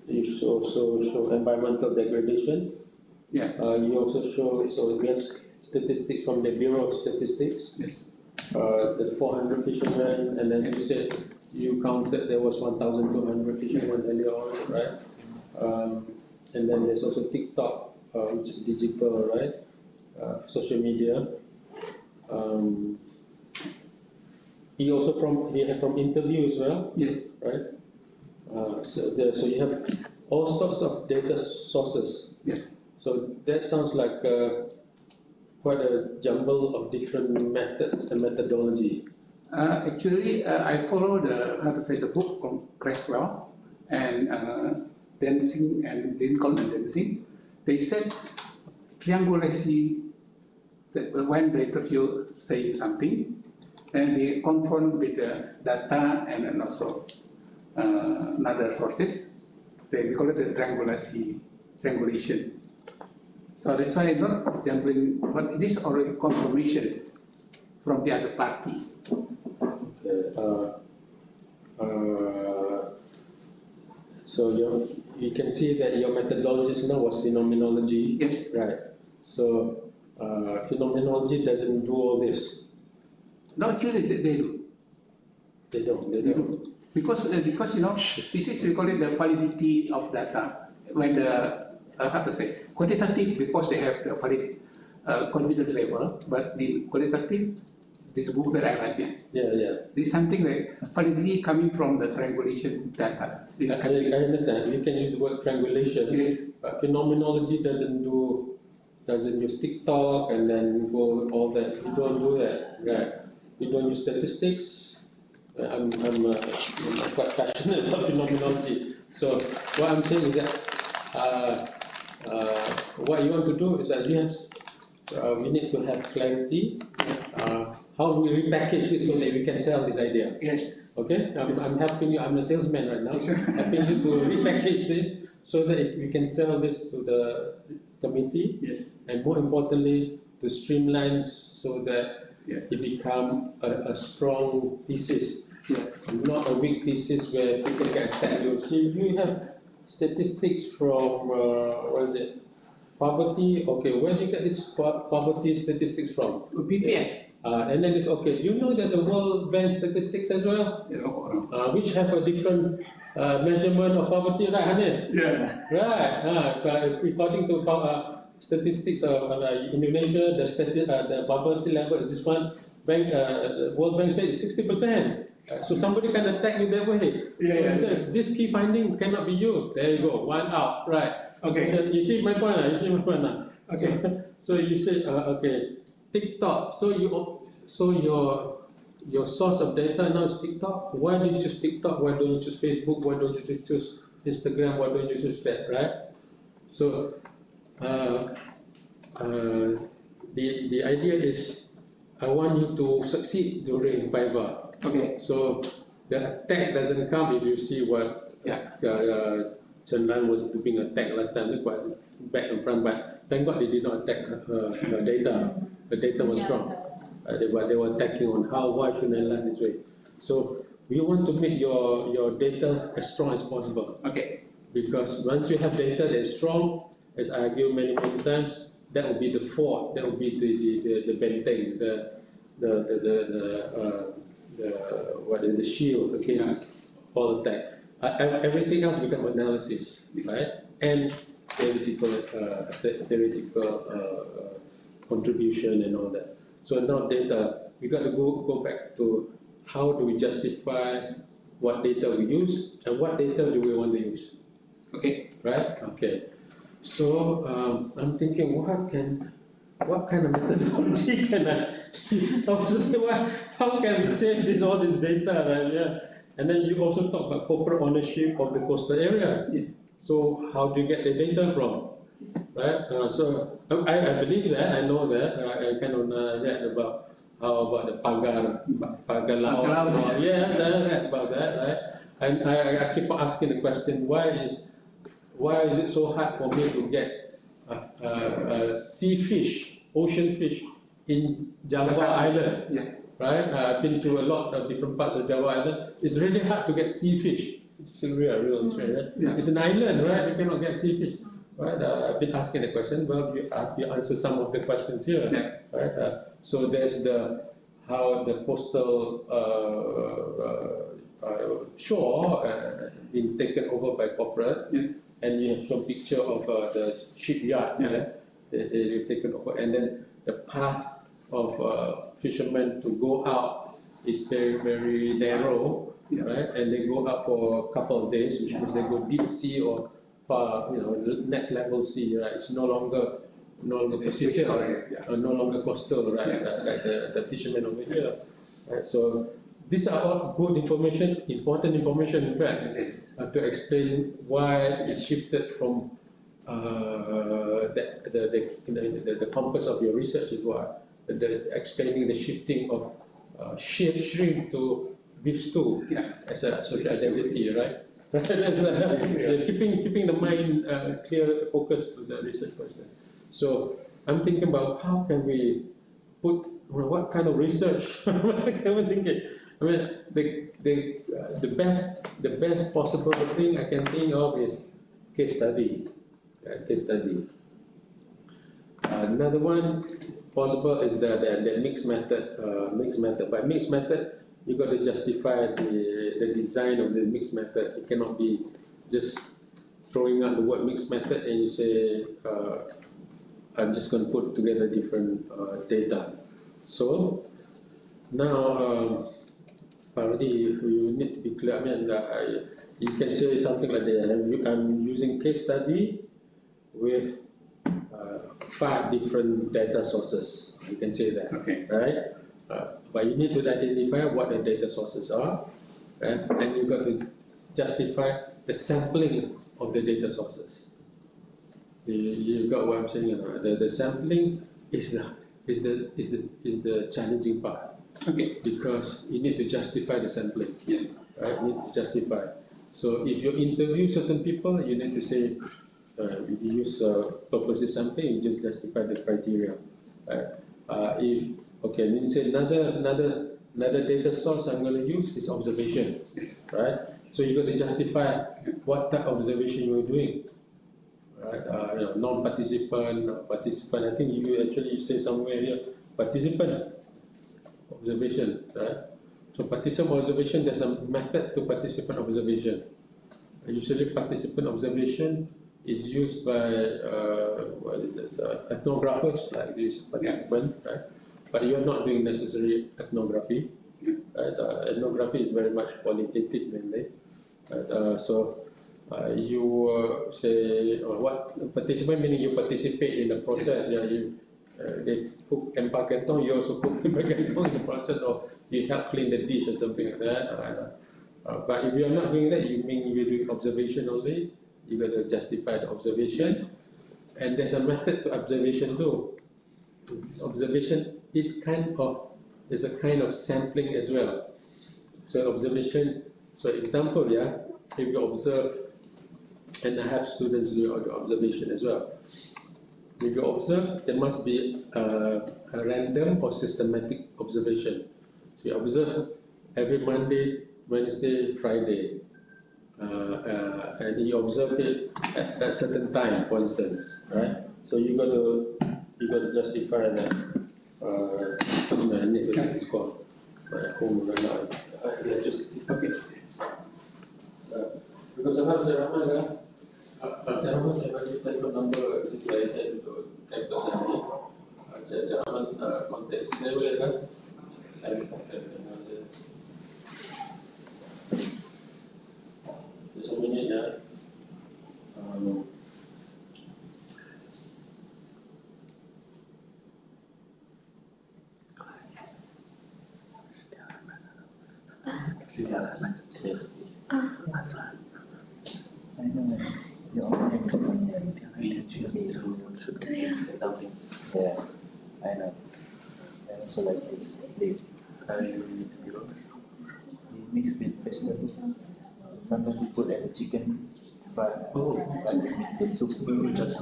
you also show environmental degradation. Yeah. You also show, so we have statistics from the Bureau of Statistics. Yes. The 400 fishermen, and then you said you counted there was 1,200 fishermen earlier on, right? And then there's also TikTok, which is digital, right? Social media. he had from interview as well, Yes. right? So you have all sorts of data sources. Yes. So that sounds like quite a jumble of different methods and methodology. Actually, I follow the book from Creswell and Dancing and Lincoln and Dancing. They said triangulation, that when the interview saying something, and they confront with the data and then also another sources. We call it the triangulation. So that's why not jumbling, but it is already confirmation from the other party. So you can see that your methodology now was phenomenology. Yes. Right. So phenomenology doesn't do all this. No, actually they do. They don't. Because you know, this is we call it the validity of data. When the quantitative, because they have the valid confidence level, but the qualitative, this book that I read, this is something like validity coming from the triangulation data. I understand. You can use the word triangulation. Yes. But phenomenology doesn't use TikTok and then go all that. You don't do that, right? You don't use statistics. I'm quite passionate about phenomenology. So what I'm saying is that what you want to do is that we need to have clarity how we repackage it so that we can sell this idea. Yes. Okay, I'm helping you. I'm a salesman right now, helping you to repackage this so that we can sell this to the committee. Yes. And more importantly, to streamline so that it become a strong thesis. Not a weak thesis where people can tell you, see, you have statistics from, what is it, poverty, okay, where do you get this poverty statistics from? BPS. And then it's okay, do you know there's a World Bank statistics as well? Which have a different measurement of poverty, right, Hanif? Yeah. Right, according to statistics of Indonesia, the poverty level is this one, the World Bank says 60%. So somebody can attack you that way. So this key finding cannot be used. There you go, one out, right? Okay. You see my point now? Okay. So you say, okay, TikTok. So your source of data now is TikTok. Why do you choose TikTok? Why don't you choose Facebook? Why don't you choose Instagram? Why don't you choose that, right? So the idea is I want you to succeed during Viva. Okay. So the attack doesn't come if you see what Chandran was doing attack last time. Look what back and front, but thank God they did not attack the data. The data was strong. They were attacking on why should I analyze this way. So we want to make your data as strong as possible. Okay. Because once you have data that is strong, as I argue many times, that will be the fort, that will be the benteng, the shield against all attack. Everything else become analysis, right? And theoretical contribution and all that. So now data, we got to go back to how do we justify what data we use and what data do we want to use. Okay. Right? Okay. So I'm thinking, what kind of methodology can I? How can we save all this data, right? Yeah. And then you also talk about corporate ownership of the coastal area. Yes. So how do you get the data from? Right? So I believe that, I know that. I kind of read about how about the pagar laut. Yes, I read about that, right? And I keep on asking the question, why is it so hard for me to get sea fish, ocean fish in Java Island? Yeah. Right? I've been to a lot of different parts of Java Island. It's really hard to get sea fish. It's a real right? Yeah. It's an island, right? You cannot get sea fish. Right? I've been asking the question. Well, you answer some of the questions here. Yeah. Right? So there's how the coastal shore being taken over by corporate. Yeah. And you have some picture of the shipyard. Yeah. Right? They've taken over, and then the path of fishermen to go out is very, very narrow, right? And they go up for a couple of days, which means they go deep sea or far, next level sea, right? It's no longer Pacific, no longer coastal, right? Like the fishermen over here. Right? So these are all good information, important information, in fact, to explain why it shifted from the compass of your research is what explaining the shifting of shrimp to beef stew as a social identity, right? That's keeping the mind clear, focused to the research question. So I'm thinking about how can we put what kind of research can we thinking? I mean, the best possible thing I can think of is case study. Case study. Another one possible is the mixed method. By mixed method, you got to justify the design of the mixed method. It cannot be just throwing out the word mixed method and you say, I'm just going to put together different data. So now, already you need to be clear. I mean, you can say something like that. I'm using case study with 5 different data sources. You can say that, right? But you need to identify what the data sources are, right? And you've got to justify the sampling of the data sources. You got what I'm saying? The sampling is the challenging part. Because you need to justify the sampling. Right? You need to justify. So if you interview certain people, you need to say, if you use purposive sampling, you just justify the criteria. Right? Then you say another data source I'm going to use is observation. Right? So you got to justify what type of observation you are doing. Right? Non-participant, participant. I think you actually say somewhere here, participant observation, right? So participant observation, there's a method to participant observation. Usually participant observation is used by ethnographers, like this participant, right? But you are not doing necessary ethnography, right? Ethnography is very much qualitative mainly. Right? So you say what participant, meaning you participate in the process. They cook empal kentong, you also cook empal kentong in the process, or you help clean the dish or something like that. But if you are not doing that, you mean you're doing observation only. You got to justify the observation, and there's a method to observation too. This observation is a kind of sampling as well. So observation. So example, if you observe, and I have students do the observation as well. If you observe, there must be a random or systematic observation. So you observe every Monday, Wednesday, Friday, and you observe it at a certain time, for instance, right? So you got to justify that. I need to get this call at home right now. Because I have Abdurahman. Abdurahman, saya bagi telefon number saya untuk kampus nanti. Abdurahman kontak saya boleh kan? Saya minta telefon saya. Just a minute ya. Yeah, I know. I also like this leaf. Mixed with vegetable. Sometimes you put a chicken fry. Mix the soup. Just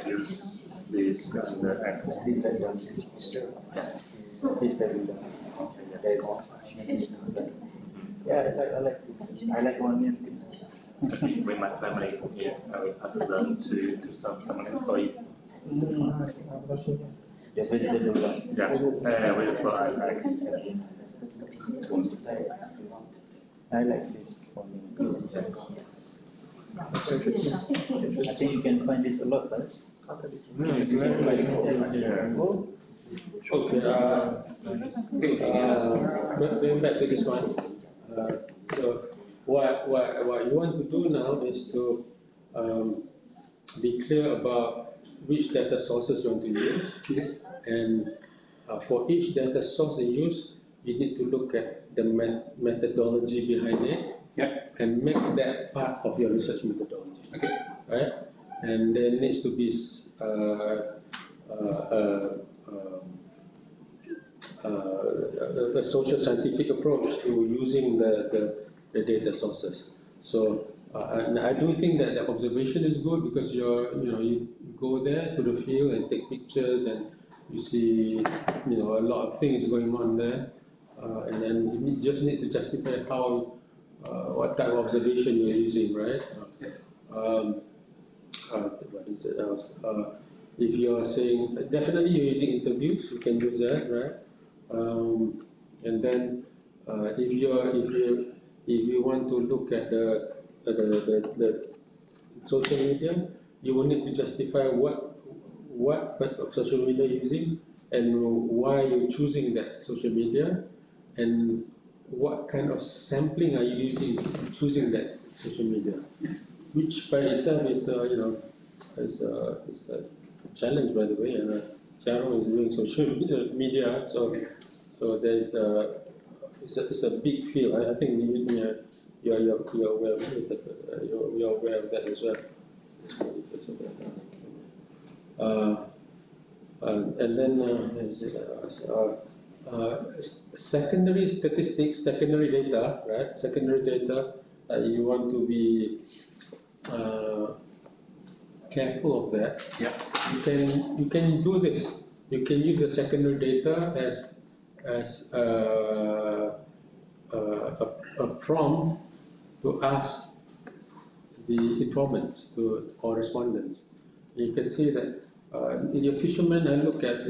use this and the eggs. This right down. Vegetable. I like this. I like onion things. When my family here, I will pass it on to some permanent employee. The vegetable. With fried eggs. I like this onion. I think you can find this a lot, right? It's very Okay, going back to this one. So what you want to do now is to be clear about which data sources you want to use. Yes. And for each data source you use, you need to look at the methodology behind it. Yeah. And make that part of your research methodology. Okay. Right? And there needs to be a social scientific approach to using the data sources. So and I do think that the observation is good because you go there to the field and take pictures and you see a lot of things going on there, and then you just need to justify how what type of observation you're using, right? Yes. What is it else? If you are saying definitely you're using interviews, you can use that, right? And then if you want to look at the social media, you will need to justify what part of social media you're using and why you're choosing that social media, and what kind of sampling are you using choosing that social media, which by itself is is a challenge, by the way. And Sharon is doing social media, so there's it's a big field. I think you're aware of it, you're aware of that as well. And then secondary statistics, secondary data, right? Secondary data, you want to be careful of that. Yeah. You can do this. You can use the secondary data as a prompt to ask the informants or respondents. You can see that in your fishermen, I look at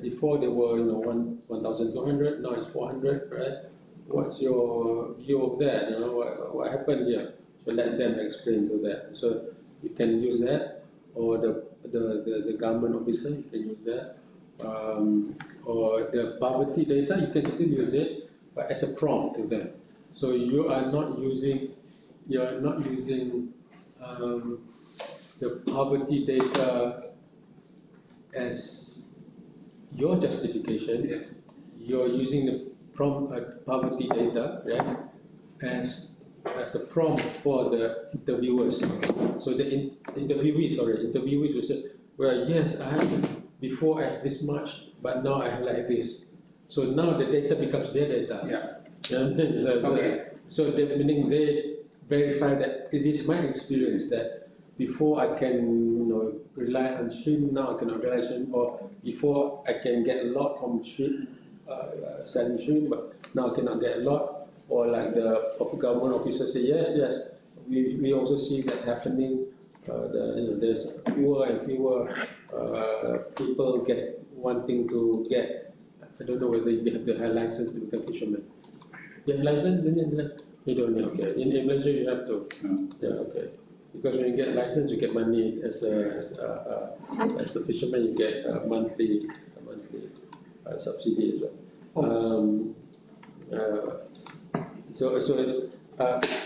before they were 1,200, now it's 400, right? What's your view of that? What happened here? So let them explain to that. So you can use that, or the government officer, you can use that, or the poverty data, you can still use it, but as a prompt to them. So you are not using the poverty data as your justification. Yes. You're using the poverty data, right, as a prompt for the interviewers. So the interviewees will say, well, yes, before I had this much, but now I have like this. So now the data becomes their data. Yeah. So meaning they verify that it is my experience that before I can rely on stream, now I cannot rely on stream, or before I can get a lot from stream, selling stream, but now I cannot get a lot, or like the government officer say, yes, we also see that happening. There's fewer and fewer people wanting to get. I don't know whether you have to have license to become fisherman. You have license? You don't know. Okay. In Malaysia, you have to. Yeah. Okay. Because when you get a license, you get money as a fisherman. You get a monthly subsidy as well. So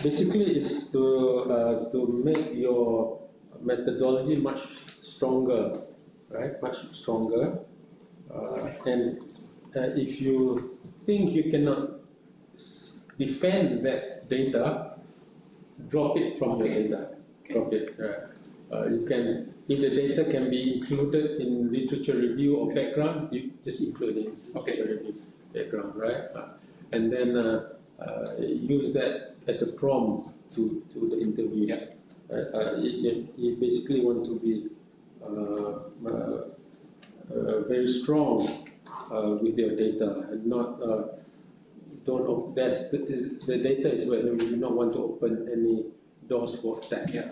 basically, it's to make your methodology much stronger, right? Much stronger, and if you think you cannot defend that data, drop it from your data. Drop it. You can, if the data can be included in literature review or background, you just include it in literature review background, right? And then use that as a prompt to the interview. Yeah. You basically want to be very strong with your data and not don't. The data is where you do not want to open any doors for attack. Yeah.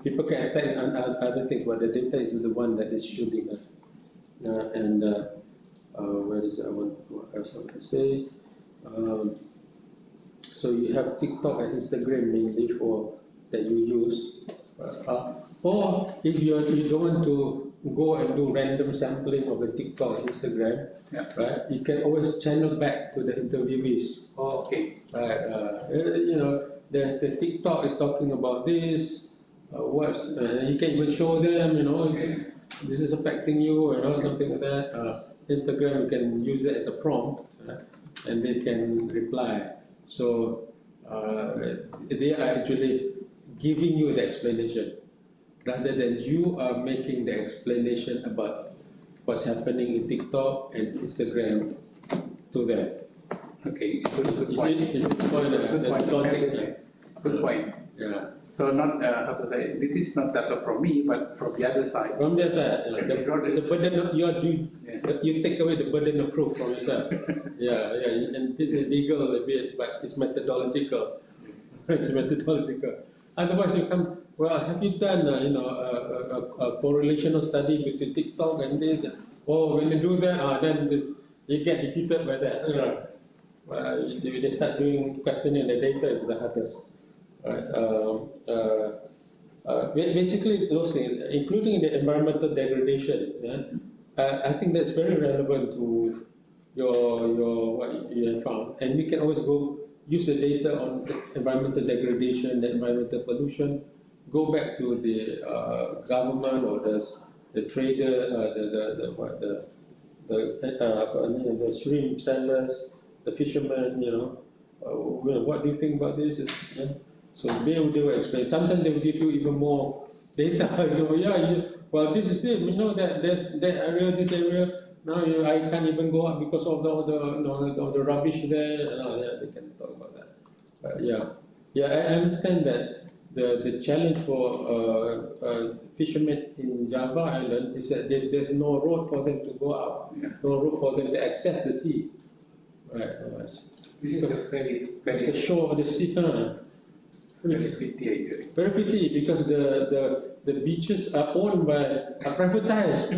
People can attack on other things, but the data is the one that is shooting us. Where is it? What else I want to say? So you have TikTok and Instagram mainly that you use, or if you don't want to go and do random sampling of the TikTok, Instagram, right? You can always channel back to the interviewees. Oh, okay. Right, you know, the TikTok is talking about this. You can even show them, you know, this is affecting you, you know, something like that. Instagram, you can use it as a prompt, and they can reply. So they are actually giving you the explanation, rather than you are making the explanation about what's happening in TikTok and Instagram to them. Okay, good point. You see, it's the point, Good point. logic. Good point. Yeah. So not how to say, this is not data from me, but from the other side. From the side, the burden of you take away the burden of proof from yourself. Yeah, and this is legal a bit, but it's methodological. It's methodological. Otherwise, you come. Well, have you done a correlational study between TikTok and this? Oh, when you do that, then this you get defeated by that. They start doing questioning the data is the hardest. Right. Basically, those things, including the environmental degradation, I think that's very relevant to your what you have found, and we can always go use the data on the environmental degradation, the environmental pollution, go back to the government or the trader, the shrimp sellers, the fishermen. What do you think about this? So they will explain. Sometimes they will give you even more data. Well, this is it. That there's that area, this area. Now I can't even go up because of all the rubbish there. They can talk about that. I understand that the challenge for fishermen in Java Island is that there's no road for them to go out, no road for them to access the sea. Right. This is a very the shore of the sea. Very pity, actually. Very pity, because the beaches are owned are privatized,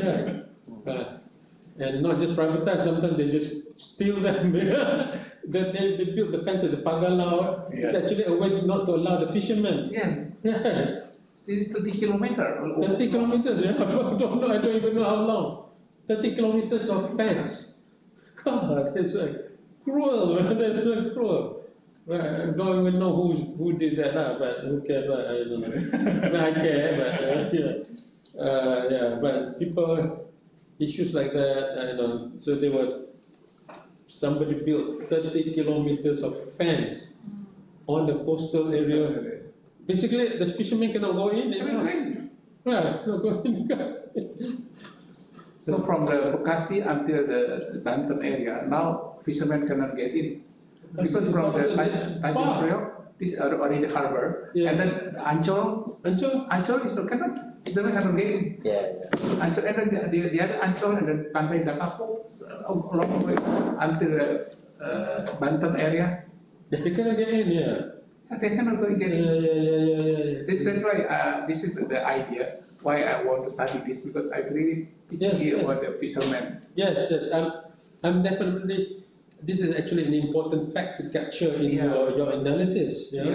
and not just privatized. Sometimes they just steal them. They build the fence at the Pagalau. It's actually a way not to allow the fishermen. This is 30 kilometers. 30 kilometers. I don't even know how long. 30 kilometers of fence. God, that's like cruel. That's like cruel. Right, I don't even know who did that, but who cares? I don't know. I care, but but people, issues like that, so somebody built 30 kilometers of fence on the coastal area. Basically, the fishermen cannot go in. Right, not go in. So from the Bekasi until the Banten area, now fishermen cannot get in. Because from the Tanjung Priok, this is already the harbor, and then Ancol is cannot get in. Ancol, and then the other Ancol, and then Pantai Dakafo, along the way until the Banten area. They cannot get in, They cannot get in. That's why this is the idea why I want to study this, because I really pity about the fishermen. Yes, I'm definitely. This is actually an important fact to capture in your analysis. You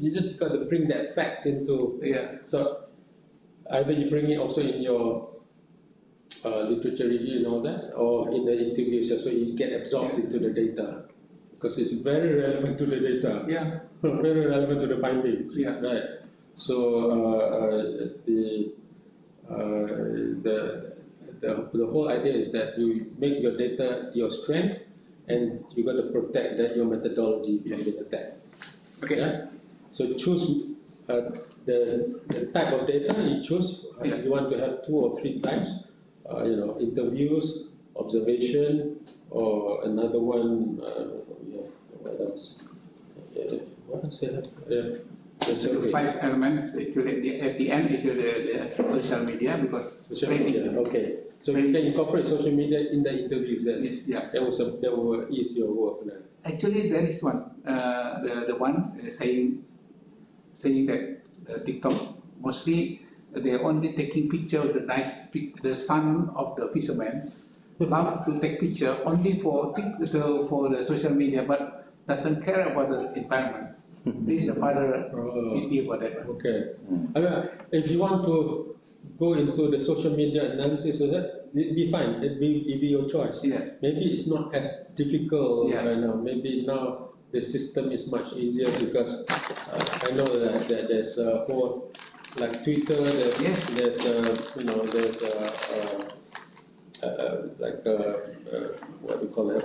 just got to bring that fact into. So either you bring it also in your literature review and all that, or in the interviews, so you get absorbed into the data, because it's very relevant to the data. Very relevant to the findings. Right. So the whole idea is that you make your data your strength, and you got to protect your methodology from the attack. Okay. So choose the type of data you choose. You want to have 2 or 3 types. Interviews, observation, or another one. What else? What else they have? So 5 elements. Actually, at the end, it's the social media, because social media. Okay. So you can incorporate social media in the interviews. That will ease your work. Actually, there is one. The one saying that TikTok mostly they're only taking picture of the son of the fisherman. Love to take picture only for the social media, but doesn't care about the environment. This is the further detail for that one. Okay. I mean, if you want to go into the social media analysis of that, it'd be fine. It'd be your choice. Yeah. Maybe it's not as difficult Yeah. right now. Maybe now the system is much easier because I know that there's a whole like Twitter. There's Yes. there's you know there's like what do you call it,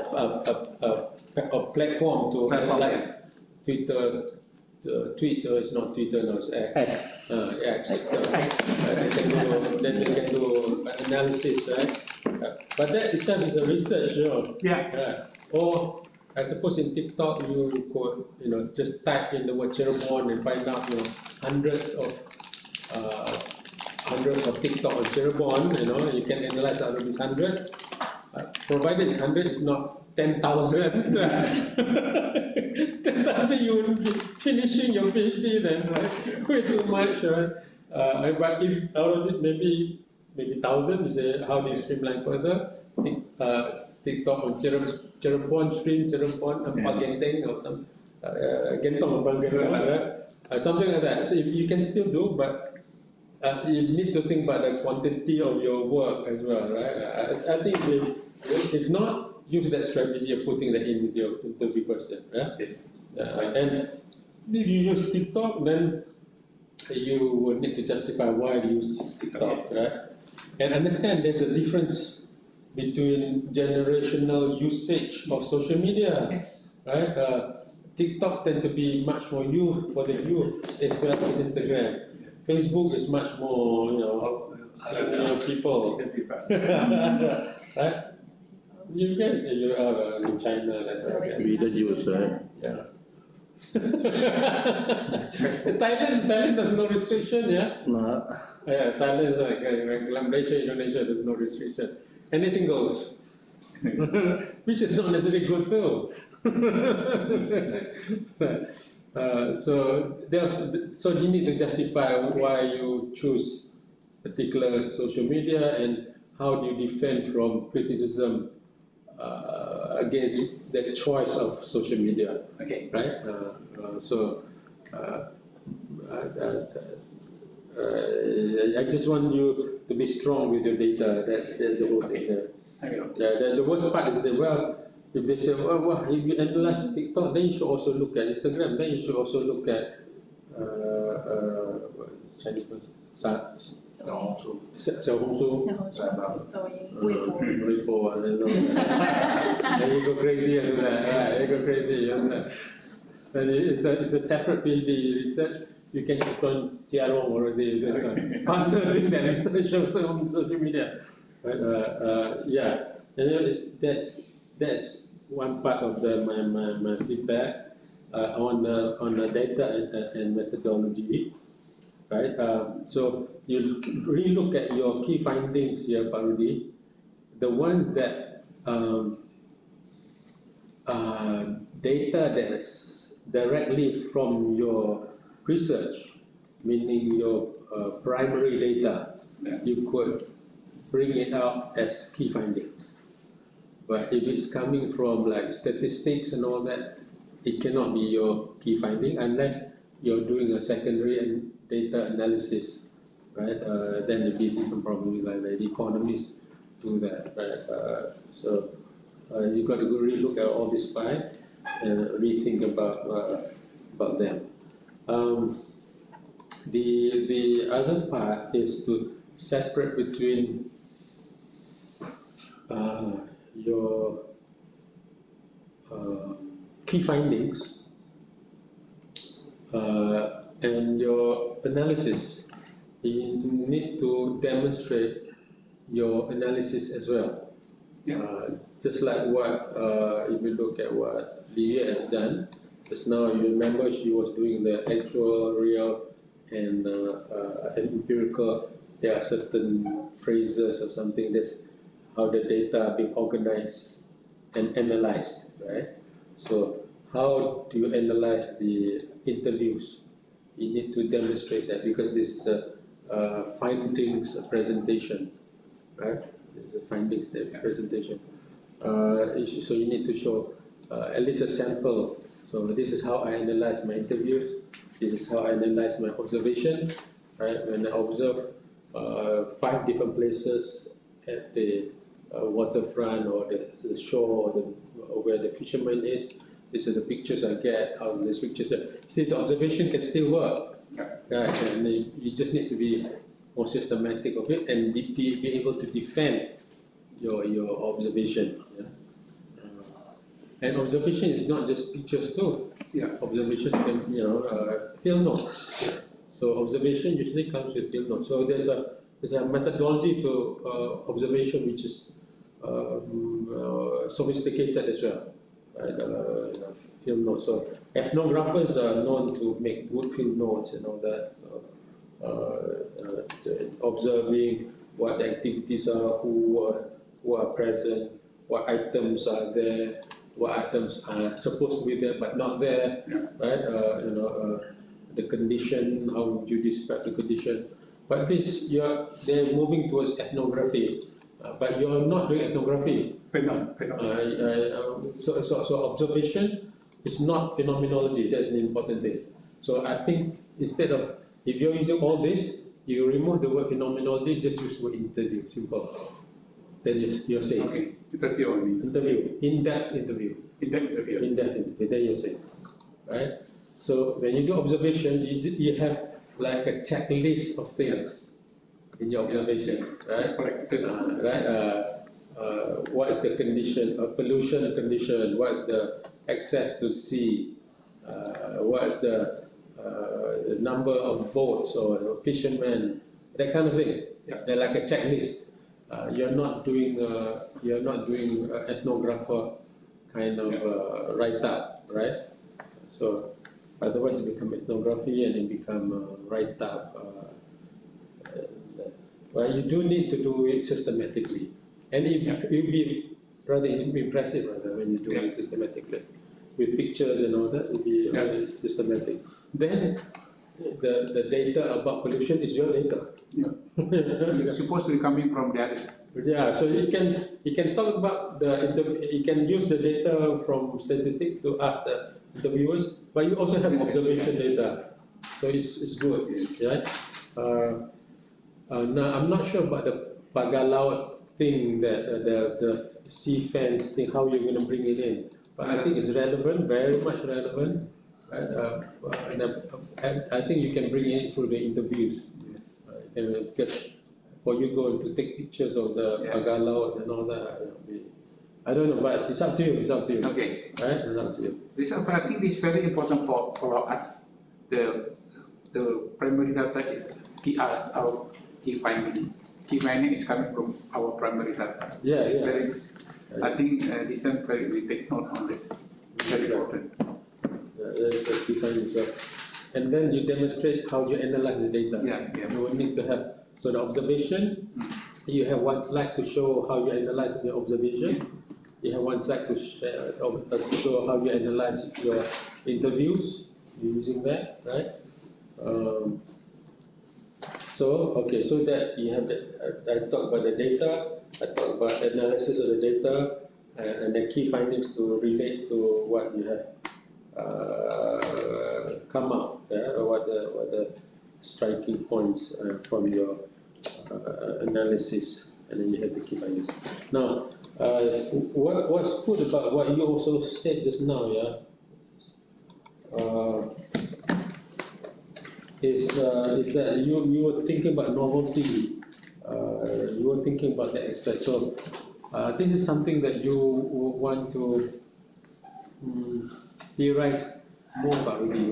a platform to analyze Twitter. Twitter is not Twitter now, it's X. X. Then they can do analysis, right? But that itself is a research, you know. Yeah. Or I suppose in TikTok you could, just type in the word Cirebon and find out, hundreds of TikTok on Cirebon. You can analyze out of these 100. Provided it's 100, it's not 10,000. 10,000, you wouldn't be finishing your PhD then, right? Way too much, right? But if out of it, maybe 1,000, you say, how do you streamline further? TikTok on Cirebon, stream Cirebon, Empat Genteng, or some Gentong, something like that. So you can still do, but you need to think about the quantity of your work as well, right? I think if not, use that strategy of putting that in your interview question, right? Yes. And if you use TikTok, then you will need to justify why you use TikTok, right? And understand there's a difference between generational usage of social media, right? TikTok tend to be much more youth for the youth, as well as Instagram. Facebook is much more, senior people, right? You are in China, that's right. We don't use, right? Yeah. Thailand does no restriction, yeah? No. Yeah, Thailand is like Malaysia, Indonesia, there's no restriction. Anything goes. Which is not necessarily good too. So you need to justify why you choose particular social media and how do you defend from criticism against the choice of social media. Okay. Right? I just want you to be strong with your data. That's the whole thing there. The worst part is that, well, if they say, if you analyze TikTok, then you should also look at Instagram, then you should also look at Chinese person, Xiaohongshu, Weibo, I don't know. Then you go crazy and do that. Right? You go crazy and that. And it's a separate PhD research. You can join Tiarong already. There's a partner doing that research also on social media. But yeah, and that's one part of my feedback on the data and methodology, right? So you really look at your key findings here, Parudi. The ones that data that's directly from your research, meaning your primary data, you could bring it out as key findings. But if it's coming from like statistics and all that, it cannot be your key finding unless you're doing a secondary data analysis, right? Then it'd be different, probably like the economists do that, right? So you got to go really look at all these five and rethink about them. The other part is to separate between your key findings and your analysis. You need to demonstrate your analysis as well. Just like what, if you look at what Lia has done, just now you remember she was doing the actual, real, and empirical. There are certain phrases or something. That's how the data are being organized and analyzed, right? So how do you analyze the interviews? You need to demonstrate that because this is a findings presentation, right? It's a findings presentation. So you need to show at least a sample So this is how I analyze my interviews. This is how I analyze my observation. Right, when I observe 5 different places at the waterfront or the shore or where the fisherman is, these are the pictures I get. How these pictures are. See, the observation can still work. Right, and you just need to be more systematic of it and be able to defend your observation. Yeah? And observation is not just pictures too. Yeah, observations can, field notes. So observation usually comes with field notes. So there's a methodology to observation which is sophisticated as well, right? Field notes. So ethnographers are known to make good field notes and all that. So, observing what the activities are, who are present, what items are there, what items are supposed to be there but not there, right? The condition, how would you describe the condition? But they're moving towards ethnography, but you're not doing ethnography. So observation is not phenomenology. That's an important thing. So I think instead of, if you're using all this, you remove the word phenomenology, just use the word interview, simple. Then you're saying. Okay, interview only. Interview, in-depth interview. In-depth interview. In-depth interview, then you're saying, right? So when you do observation, you have like a checklist of things in your observation, right? What is the condition, pollution condition? What is the access to sea? What is the number of boats or fishermen? That kind of thing. They're like a checklist. You're not doing ethnographer kind of write-up, right? So otherwise it becomes ethnography and it becomes write-up. Well, you do need to do it systematically, and it will be rather impressive when you do it systematically with pictures and all that. It will be really systematic. Then the data about pollution is your data. It's supposed to be coming from the others. Yeah, so you can talk about you can use the data from statistics to ask the interviewers, but you also have observation data, so it's good, right? Now I'm not sure about the pagar laut thing, that the sea fence thing, how you're going to bring it in, but I think it's relevant, very much relevant, right? And I think you can bring it through the interviews, because for you going to take pictures of the pagar laut and all that. I don't know, but it's up to you. It's up to you. Okay. Right? It's up to you. I think this is very important for us. The primary data is our key finding. Key finding is coming from our primary data. I think this is very, we take note on this. Very important. That's the key findings. And then you demonstrate how you analyze the data. You will need to have, so the observation, you have one slide to show how you analyze the observation. You have one slide to show how you analyze your interviews using that, right? So that you have I talk about the data, I talk about analysis of the data, and the key findings to relate to what you have come out, or what the striking points from your analysis, and then you have the key findings. Now, what's good about what you also said just now, is that you were thinking about novelty, you were thinking about that aspect. So this is something that you want to theorize more about, really.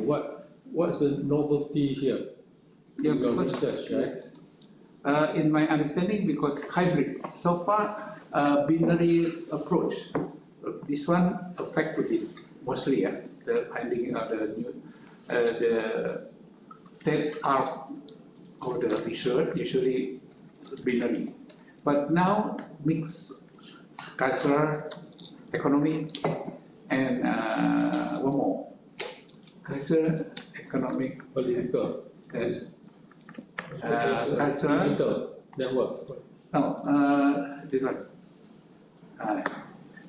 What's the novelty here? In your research, right? In my understanding, because hybrid, so far, binary approach. This one affect to this mostly, the finding of the new, the state art or the research usually binary. But now mix cultural, economic, and one more. Culture, economic, political. Cultural, digital network. No, this one.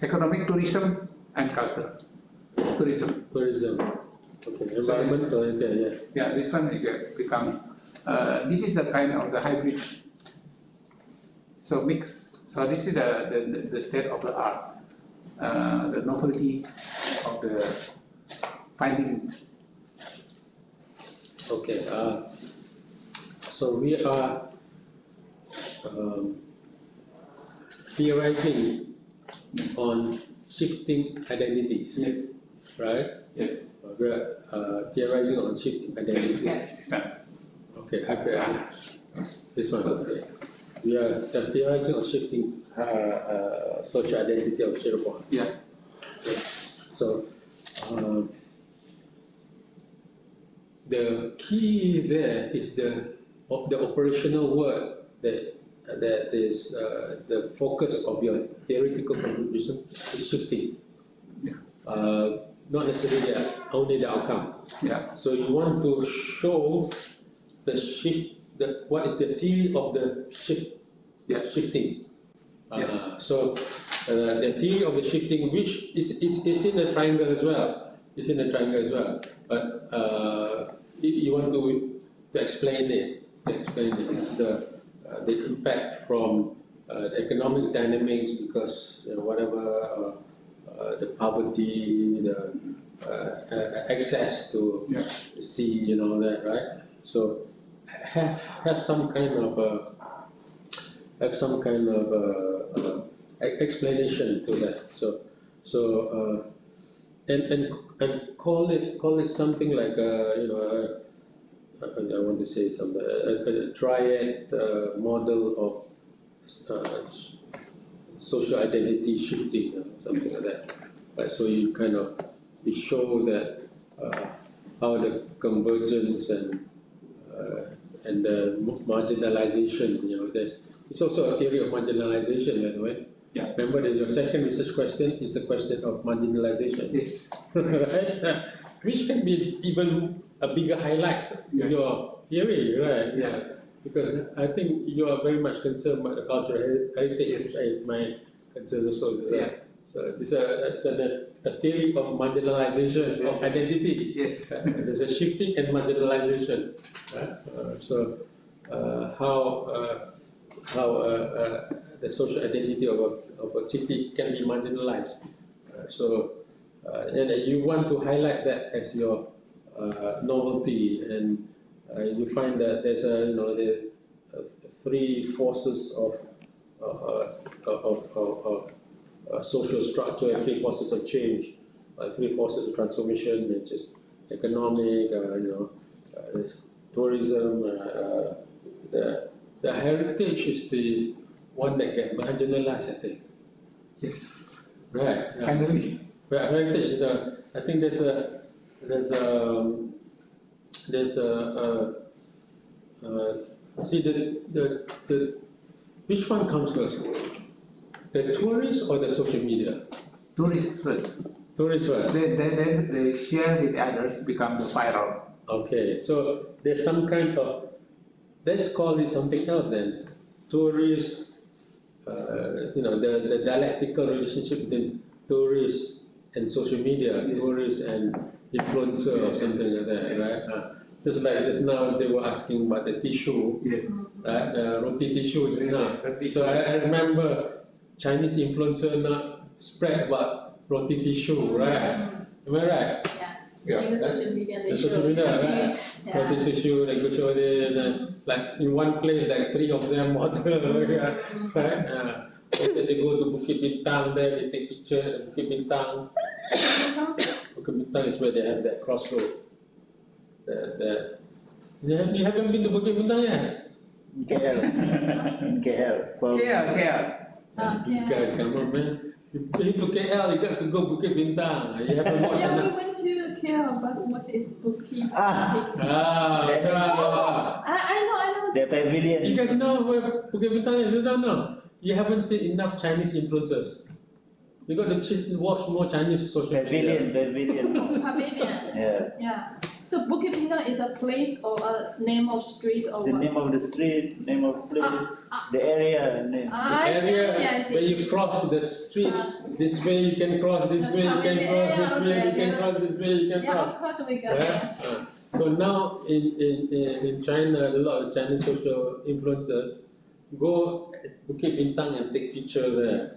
Economic, tourism, and culture. tourism. Tourism. Okay. Environmental. Okay. Yeah. Yeah, this one will become. This is the kind of the hybrid. So mix. So this is the state of the art, the novelty of the finding. Okay. So we are theorizing on shifting identities. Yes. Right. Yes. We are theorizing on shifting identities. Yes. Okay. This one. Okay. We are theorizing on shifting social identity of Cirebon. Yeah. So the key there is the operational work that is the focus of your theoretical contribution is shifting. Yeah. Not necessarily only the outcome. Yeah. So you want to show the shift. What is the theory of the shift? Yeah. Shifting. Yeah. So the theory of the shifting, which is in the triangle as well. It's in the triangle as well. But you want to explain it. It's the impact from the economic dynamics, because whatever the poverty, the access to the sea, all that, right? So have some kind of explanation to that. So and call it something like I want to say something, a triad model of social identity shifting, something like that. Right? So you kind of show that how the convergence and the marginalization, it's also a theory of marginalization, by the way. Yeah. Remember that your second research question is a question of marginalization. Yes. Right? Which can be even a bigger highlight to your theory, right? Yeah. Because I think you are very much concerned about the cultural heritage, which is my concern also. So it's a theory of marginalization of identity. Yes. There's a shifting and marginalization. How the social identity of a city can be marginalized. And you want to highlight that as your novelty, and you find that there's the three forces of social structure, three forces of change, three forces of transformation, which is economic, tourism. The heritage is the one that gets marginalized, I think. Yes. Right. Finally. Right. Heritage is I think there's see the which one comes first? The tourists or the social media? Tourists first. Tourists first. Then they share with others, become the viral. Okay, so there's some kind of, let's call it something else then. Tourists, the dialectical relationship between tourists and social media, tourists and influencer or something like that, right? Just like just now they were asking about the tissue, Yes. right? Roti tissue, So I remember Chinese influencer not spread about roti tissue, right? Am I right? Yeah. In the social media, The social media, right? Yeah. Roti tissue, they go show it, and like in one place, like 3 of them order, right? They go to Bukit Bintang, there they take pictures at Bukit Bintang. Bukit Bintang is where they have that crossroad. You haven't been to Bukit Bintang yet? KL. Well, You guys, come on, man. You've been to KL, you got to go Bukit Bintang. You haven't watched Yeah, enough. we went to KL, but what is Bukit? I know. the pavilion. You guys know where Bukit Bintang is? You don't know. You haven't seen enough Chinese influencers. You got to watch more Chinese social media. Pavilion. Pavilion. Yeah. So Bukit Bintang is a place or a name of street or It's the what? name of the street, name of place, the area name. I see, I see. Where you cross the street, this way you can cross, this way you can cross, this way you can cross, this way you can Yeah, cross. of course we got that. So now in China, a lot of Chinese social influencers go Bukit Bintang and take picture there.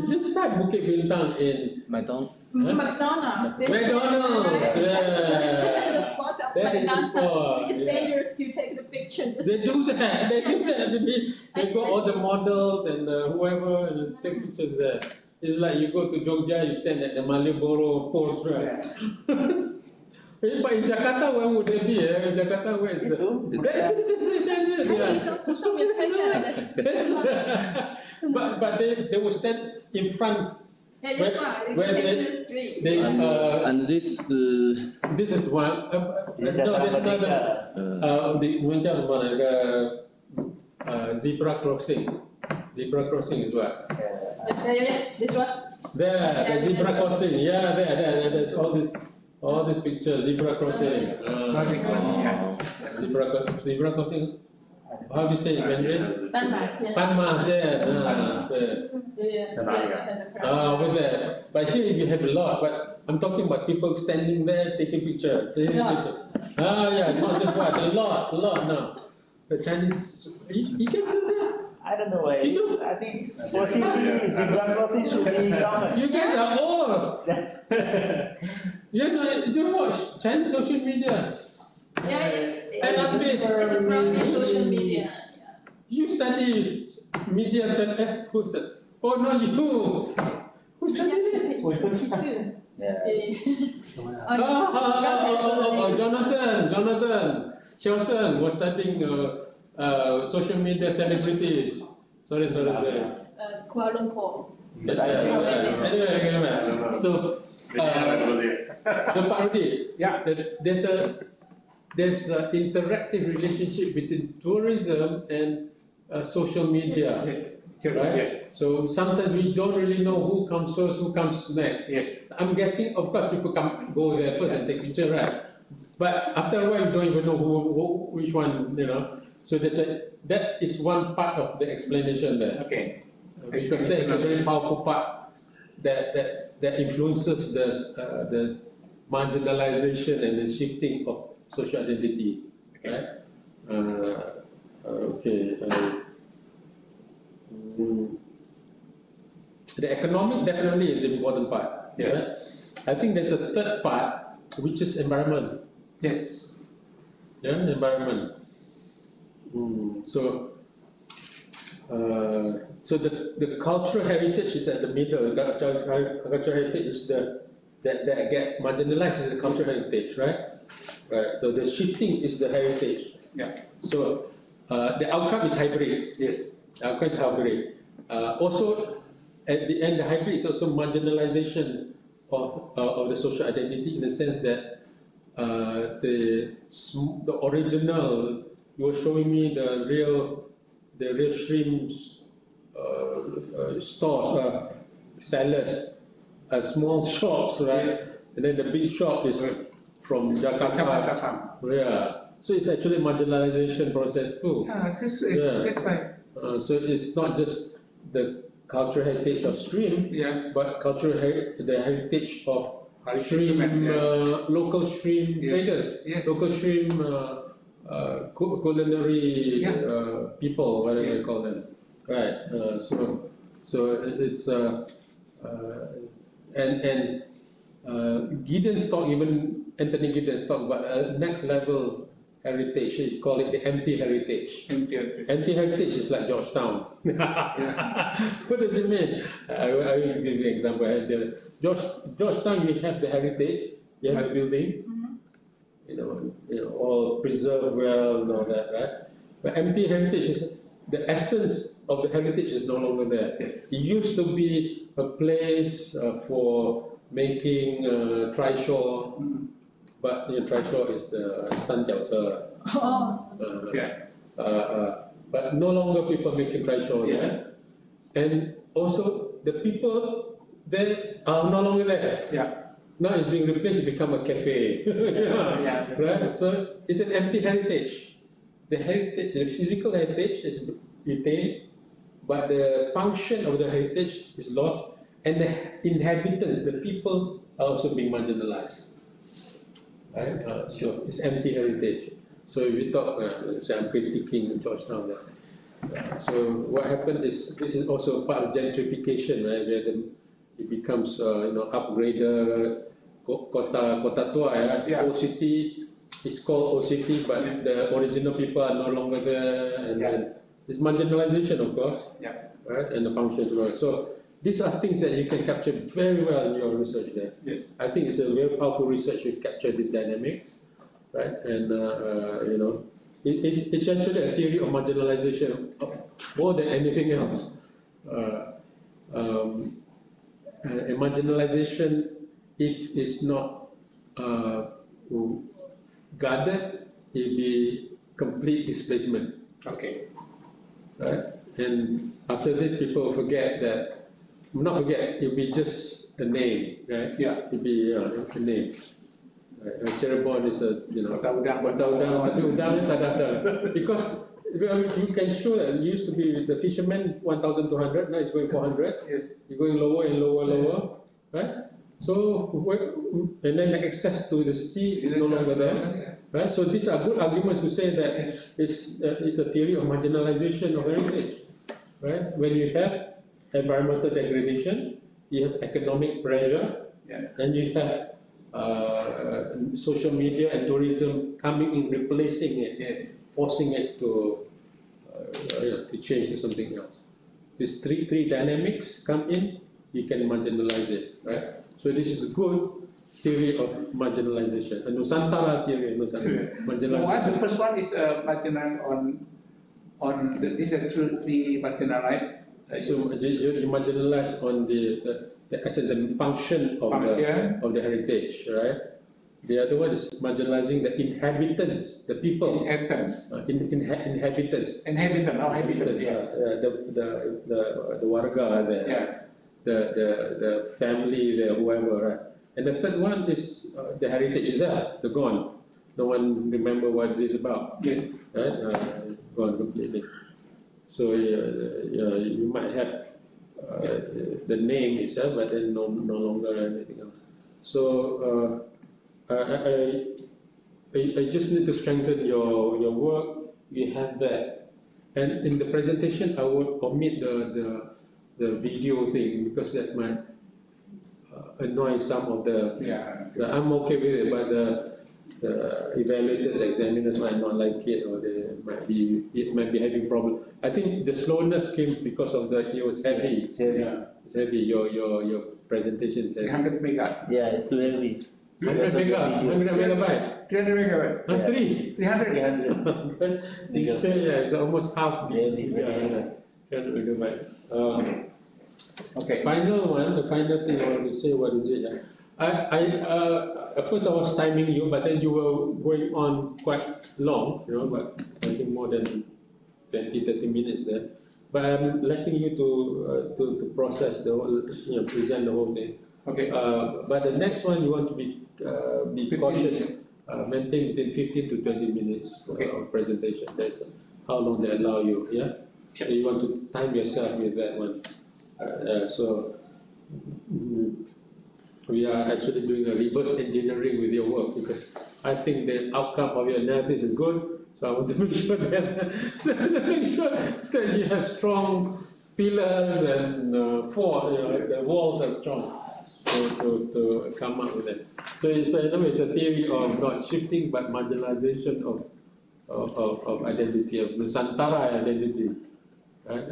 Just type Bukit Bintang in McDonald's. McDonald's. McDonald's. Yeah. The spot of That is the McDonald's. spot. It's dangerous to take the picture. Just They do that. They go all the models and whoever and take pictures there. It's like you go to Jogja, you stand at the Malioboro post, right? But in Jakarta, where would they be? In Jakarta, where is the? That's it. Yeah. But they will stand in front. Where they And this this is one. No, there's another. The zebra crossing. Zebra crossing is what? This one. There, the zebra crossing. Yeah, there. There's all these pictures. Zebra crossing. Zebra crossing. How do you say it, Mandarin? Panmas, yeah. With that. But here you have a lot. But I'm talking about people standing there taking picture. Yeah, not just one. A lot now. The Chinese, you guys do that? I don't know why. I think for city, zebra crossing should be common. You guys are old. You watch Chinese social media. Yeah, it's from the social media. You study media center. Who's that? Oh, not you. Who studied it? Jonathan Chelson was studying social media celebrities. Sorry. Kuala Lumpur. Anyway. So Pak Rudi, Yeah. there's an interactive relationship between tourism and social media. Yes. Right? Yes. So sometimes we don't really know who comes first, who comes next. Yes. I'm guessing, of course, people go there first and take picture, right? But after a while, you don't even know which one, So that is one part of the explanation there. Okay. Because that is a very powerful part that influences the marginalization and the shifting of social identity, right? The economic definitely is an important part. Yes. Right? I think there's a third part, which is environment. Yes. Yeah, environment. So the cultural heritage is at the middle. Cultural heritage is that get marginalized is the cultural heritage, right? Right. So the shifting is the heritage. Yeah. So the outcome is hybrid. Yes. The outcome is hybrid. Also, at the end, the hybrid is also marginalization of the social identity in the sense that the original, you were showing me the real shrimp stores, sellers, small shops, right? Yes. And then the big shop is from Jakarta. Yeah. So it's actually marginalization process too. That's right. So it's not just the cultural heritage of shrimp, but the heritage of shrimp, local shrimp traders, local shrimp culinary people, whatever you call them, right? So it's and Gideon's talk, even Anthony Gideon's talk about next level heritage. He call it the empty heritage. Empty heritage is like Georgetown. What does it mean? I will give you an example. Georgetown, you have the heritage, you have the building, all preserved well and all that, right? But empty heritage is the essence of the heritage is no longer there. Yes. It used to be a place for making trishaw. But trishaw is the sanjiaoce. But no longer people making trishaw there. And also the they are no longer there. Yeah. Now it's being replaced, it become a cafe. Yeah. Right? So it's an empty heritage. The heritage, the physical heritage is retained, but the function of the heritage is lost, and the inhabitants, the people, are also being marginalized. Right? So it's empty heritage. So if you talk, say I'm critiquing Georgetown. So what happened is, this is also part of gentrification, right? Where it becomes, upgraded, kota tua, Yeah. old city is called old city, but the original people are no longer there, and then it's marginalization, of course, right? And the functions, right? So these are things that you can capture very well in your research there. Yes. I think it's a very powerful research to capture these dynamics, right? And it's actually a theory of marginalization more than anything else. And marginalization, if it's not guarded, it'll be complete displacement. Okay. Right? And after this, people forget that, not forget, it'll be just a name, right? Yeah. It'll be a name. Right? Cirebon is a, Udang. tapi udang ni tak ada. Because you can show that it used to be the fishermen 1,200, now it's going 400. Yes. You're going lower and lower, right? So, and then the access to the sea is no longer there, right? So these are good arguments to say that it's a theory of marginalization of heritage, right? When you have environmental degradation, you have economic pressure, and you have social media and tourism coming in, replacing it, forcing it to change to something else. These three dynamics come in, you can marginalize it, right? So this is a good theory of marginalization, a Nusantara theory of marginalization. The first one is marginalized on this is truly marginalized. So you marginalize on the function of the heritage, right? The other one is marginalizing the inhabitants, the people. Inhabitants. Inhabitants. Inhabitants. The warga there. The family there, whoever, right? And the third one is the heritage itself, the gone. No one remember what it is about. Yes. Right? Gone completely. So you might have the name itself, but then no longer anything else. So I just need to strengthen your work. You have that, and in the presentation I would omit the video thing because that might annoy some of the. I'm okay with it, but the evaluators, examiners might not like it, or it might be having problem. I think the slowness came because of it was heavy. It's heavy. It's heavy. Your presentation is heavy. 300 mega. Yeah, it's too heavy. 100 megabyte. 300 megabyte. 300. It's almost half. Very 300 megabyte. Okay. The final thing I want to say, what is it? At first I was timing you, but then you were going on quite long, but I think more than 20-30 minutes there. But I'm letting you to process the whole, present the whole thing. Okay. But the next one you want to be cautious, maintain between 15 to 20 minutes of presentation. That's how long they allow you. Yeah. So you want to time yourself with that one. So we are actually doing a reverse engineering with your work because I think the outcome of your analysis is good. So I want to make sure that you have strong pillars and the walls are strong to come up with it. So it's a theory of not shifting but marginalization of identity, of Nusantara identity. Right?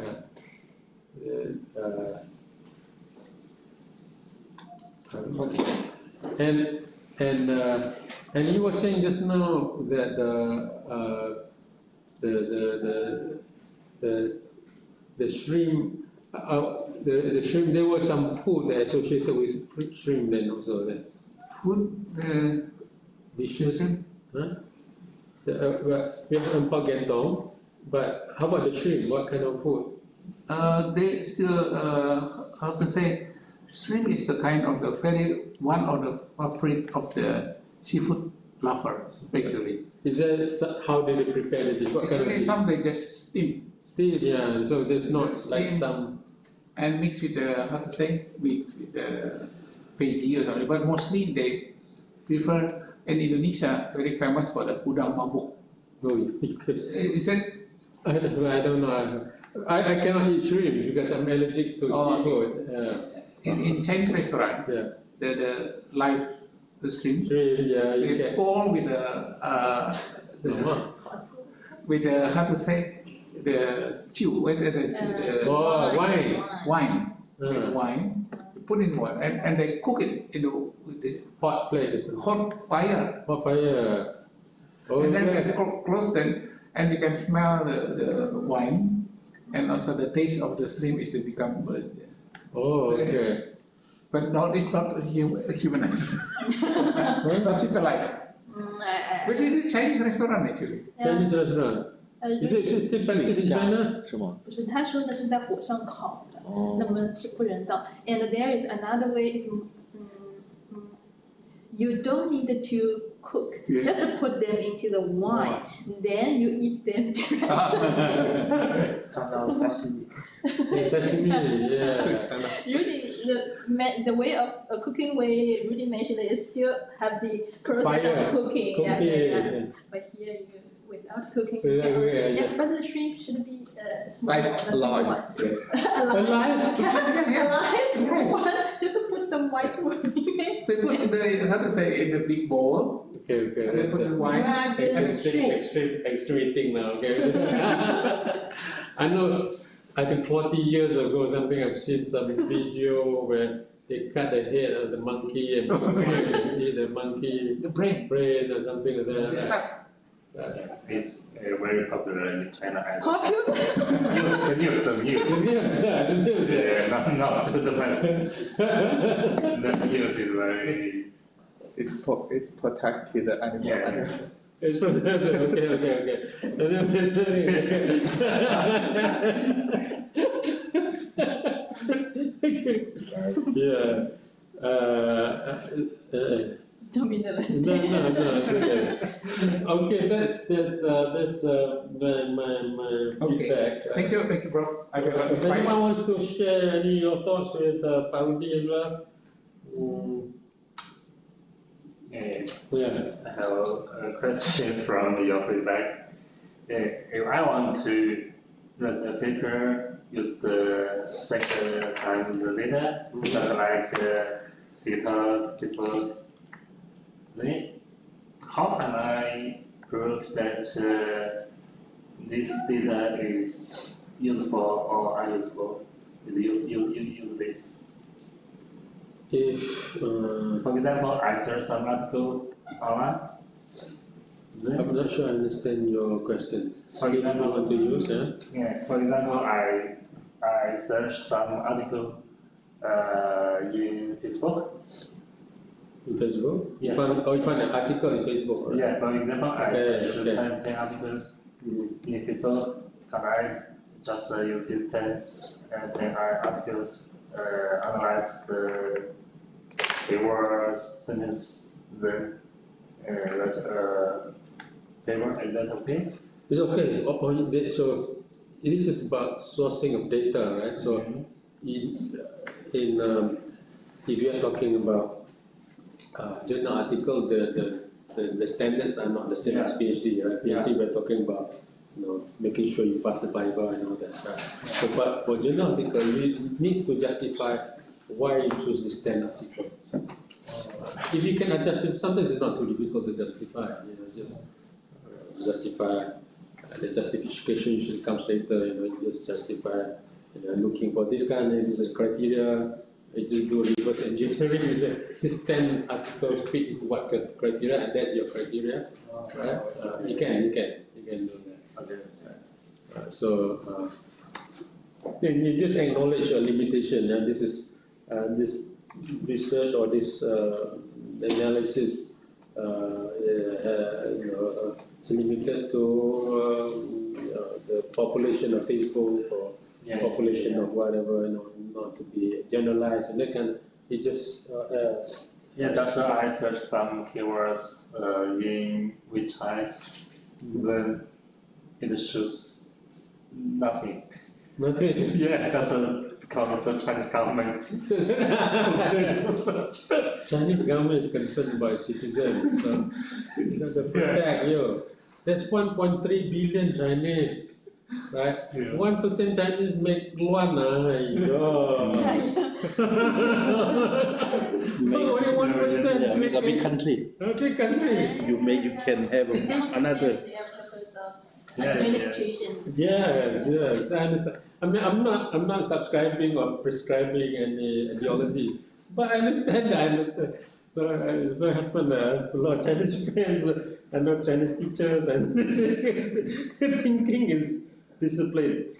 And you were saying just now that the shrimp, the shrimp, there was some food that associated with shrimp then also then. Food dishes. Huh? We have empal gentong, but how about the shrimp? What kind of food? They still how to say, shrimp is the kind of the one of the favorite of the seafood lovers, actually. Is that how did they prepare the dish? What kind of Actually, dish? some they just steam. Steam, yeah. So there's not like Steam. some. And mix with the, how to say, mix with the veggie or something. But mostly they prefer, in Indonesia, very famous for the udang mabuk. Oh, you could. Is that? I don't know. I cannot eat shrimp because I'm allergic to seafood. In Chinese restaurant, Yeah. the live the shrimp, Shrimp, yeah, you they can. pour with with the, how to say, the chew, Oh, wine. wine, with Ah. wine, you put in water, and they cook it in the Hot plate. hot fire. Hot fire. Oh, And then yeah. they close them, and you can smell the wine, and also the taste of the shrimp is to become, Oh, okay. but not, it's not humanized, not civilized. Which is a Chinese restaurant actually. Chinese restaurant. Is it still practiced in China? 是吗？不是，他说的是在火上烤的，哦那么是不人道。And there is another way is, you don't need to cook, Yes. just put them into the wine, then you eat them directly. Kanao sashimi. Yeah, sashimi, yeah. Really, the way of cooking way Rudy mentioned is still have the process Fire. of cooking. Yeah. Yeah. But here you without cooking. Without cooking, yeah. But the shrimp should be small, Like the small alive. one. Yes. Alive. Yeah. Alive, small one. Just put some white wine in it. They put in the, how to say, in the big bowl, Okay, okay. and they That's put the a wine. Yeah, the extreme thing now, okay? I know, I think 40 years ago, something I've seen some video where they cut the head of the monkey and eat the monkey The brain. brain or something like It's that. It's very popular in China and Popular. the news. The news, yeah, the news, yeah. Yeah, not the message. The news is very. It's protected animal. Yeah. It's from the, okay. Yeah. Don't be nervous. No, it's okay. Okay, that's my Okay. feedback. Thank you, bro. I will If anyone wants to share any of your thoughts with Parudi as well? Yeah. I have a question from your feedback. If I want to write a paper, use the sector and the data, just like data, then how can I prove that this data is useful or unuseful? Use this. If For example, I search some article online. Then, I'm not sure I understand your question. for If you example, want to use, yeah? yeah, for example, I search some article in Facebook. In Facebook? Yeah. You find an article in Facebook, right? Yeah, for example, I Okay, search okay. 10 articles Mm. in Facebook. Can I just use these 10 articles, analyze the keywords, sentence, then write a paper? Is that okay? It's okay. So this is about sourcing of data, right? So if you are talking about journal article, the standards are not the same as PhD, right? PhD we're talking about making sure you pass the Bible and all that. Right? So, but for journal article, you need to justify why you choose these 10 articles. If you can adjust it, sometimes it's not too difficult to justify. Just justify. The justification usually comes later. You just justify. Looking for this kind of criteria. You just do reverse engineering. You say this 10 articles fit into what criteria, and that's your criteria, right? You can do that. Okay. Then you just acknowledge your limitation. This is this research or this analysis. It's limited to the population of Facebook or population of whatever, not to be generalized, and that kind. It just just I search some keywords in WeChat, then it shows nothing. Nothing. Yeah, just because of the Chinese government. Chinese government is concerned about citizens. So the protect you. There's 1.3 billion Chinese, right? 1% Chinese make one. Only 1%. Make a big country. A big country. You can have another. They have purpose of administration. Yes, I understand. I mean, I'm not subscribing or prescribing any ideology, but I understand. So it happened. A lot of Chinese friends, I know Chinese teachers, and thinking is discipline.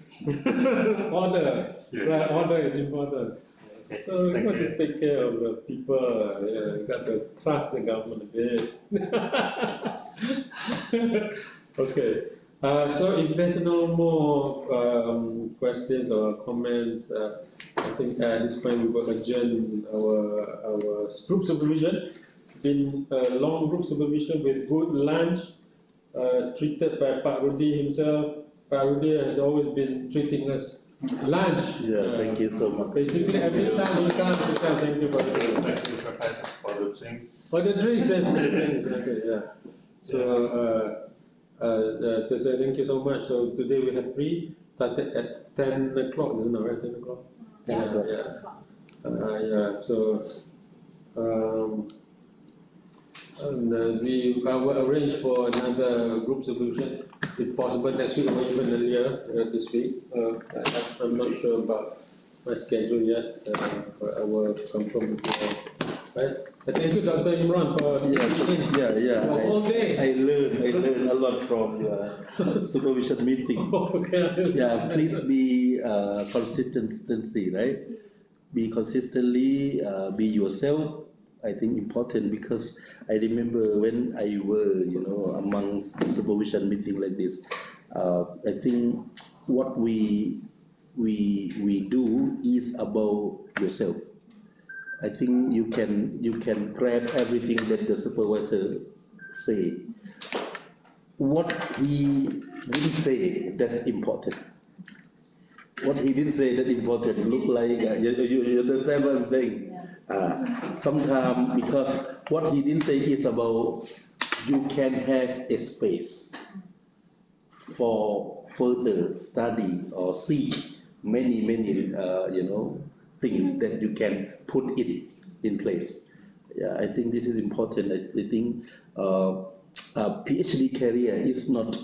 Order, right? Order is important. Okay, So you thank got you. to take care of the people. You got to trust the government a bit. Okay. So if there's no more questions or comments, I think at this point we will adjourn our group supervision. Been a long group supervision with good lunch, treated by Pak Rudi himself. Pak Rudi has always been treating us lunch. Yeah, thank you so much. Basically every time he comes, thank you for the Thank you for the drinks. for the drinks. Yes, okay, yeah. So. So thank you so much. So today we have 3, started at 10 o'clock, isn't it, right? 10 o'clock? Yeah. So we will arrange for another group supervision, if possible next week or even earlier this week. I'm not sure about my schedule yet, but I will confirm with you all. Right? Thank you, Dr. Imran, for speaking. All day. I learned a lot from your supervision meeting. Okay. Yeah, please be consistency, right? Be consistently, be yourself. I think important, because I remember when I were, amongst supervision meeting like this, I think what we do is about yourself. I think you can grab everything that the supervisor say. What he didn't say, that's important. What he didn't say, that's important. Look like you understand what I'm saying? Sometimes, because what he didn't say is about you can have a space for further study or see many things that you can put in place. Yeah, I think this is important. I think PhD career is not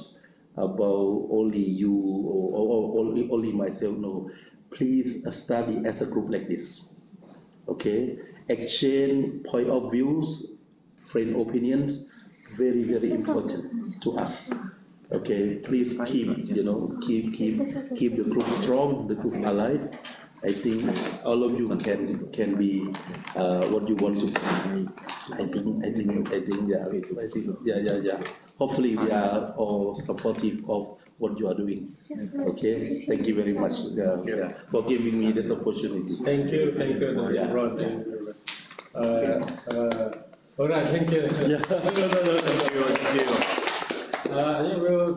about only you or only myself. No, please study as a group like this. Okay, exchange point of views, friend opinions, very important to us. Okay, please keep the group strong, the group alive. I think all of you can be what you want to be. I think hopefully we are all supportive of what you are doing. Okay, thank you very much for giving me this opportunity. Thank you. All right, thank you. Thank you. We'll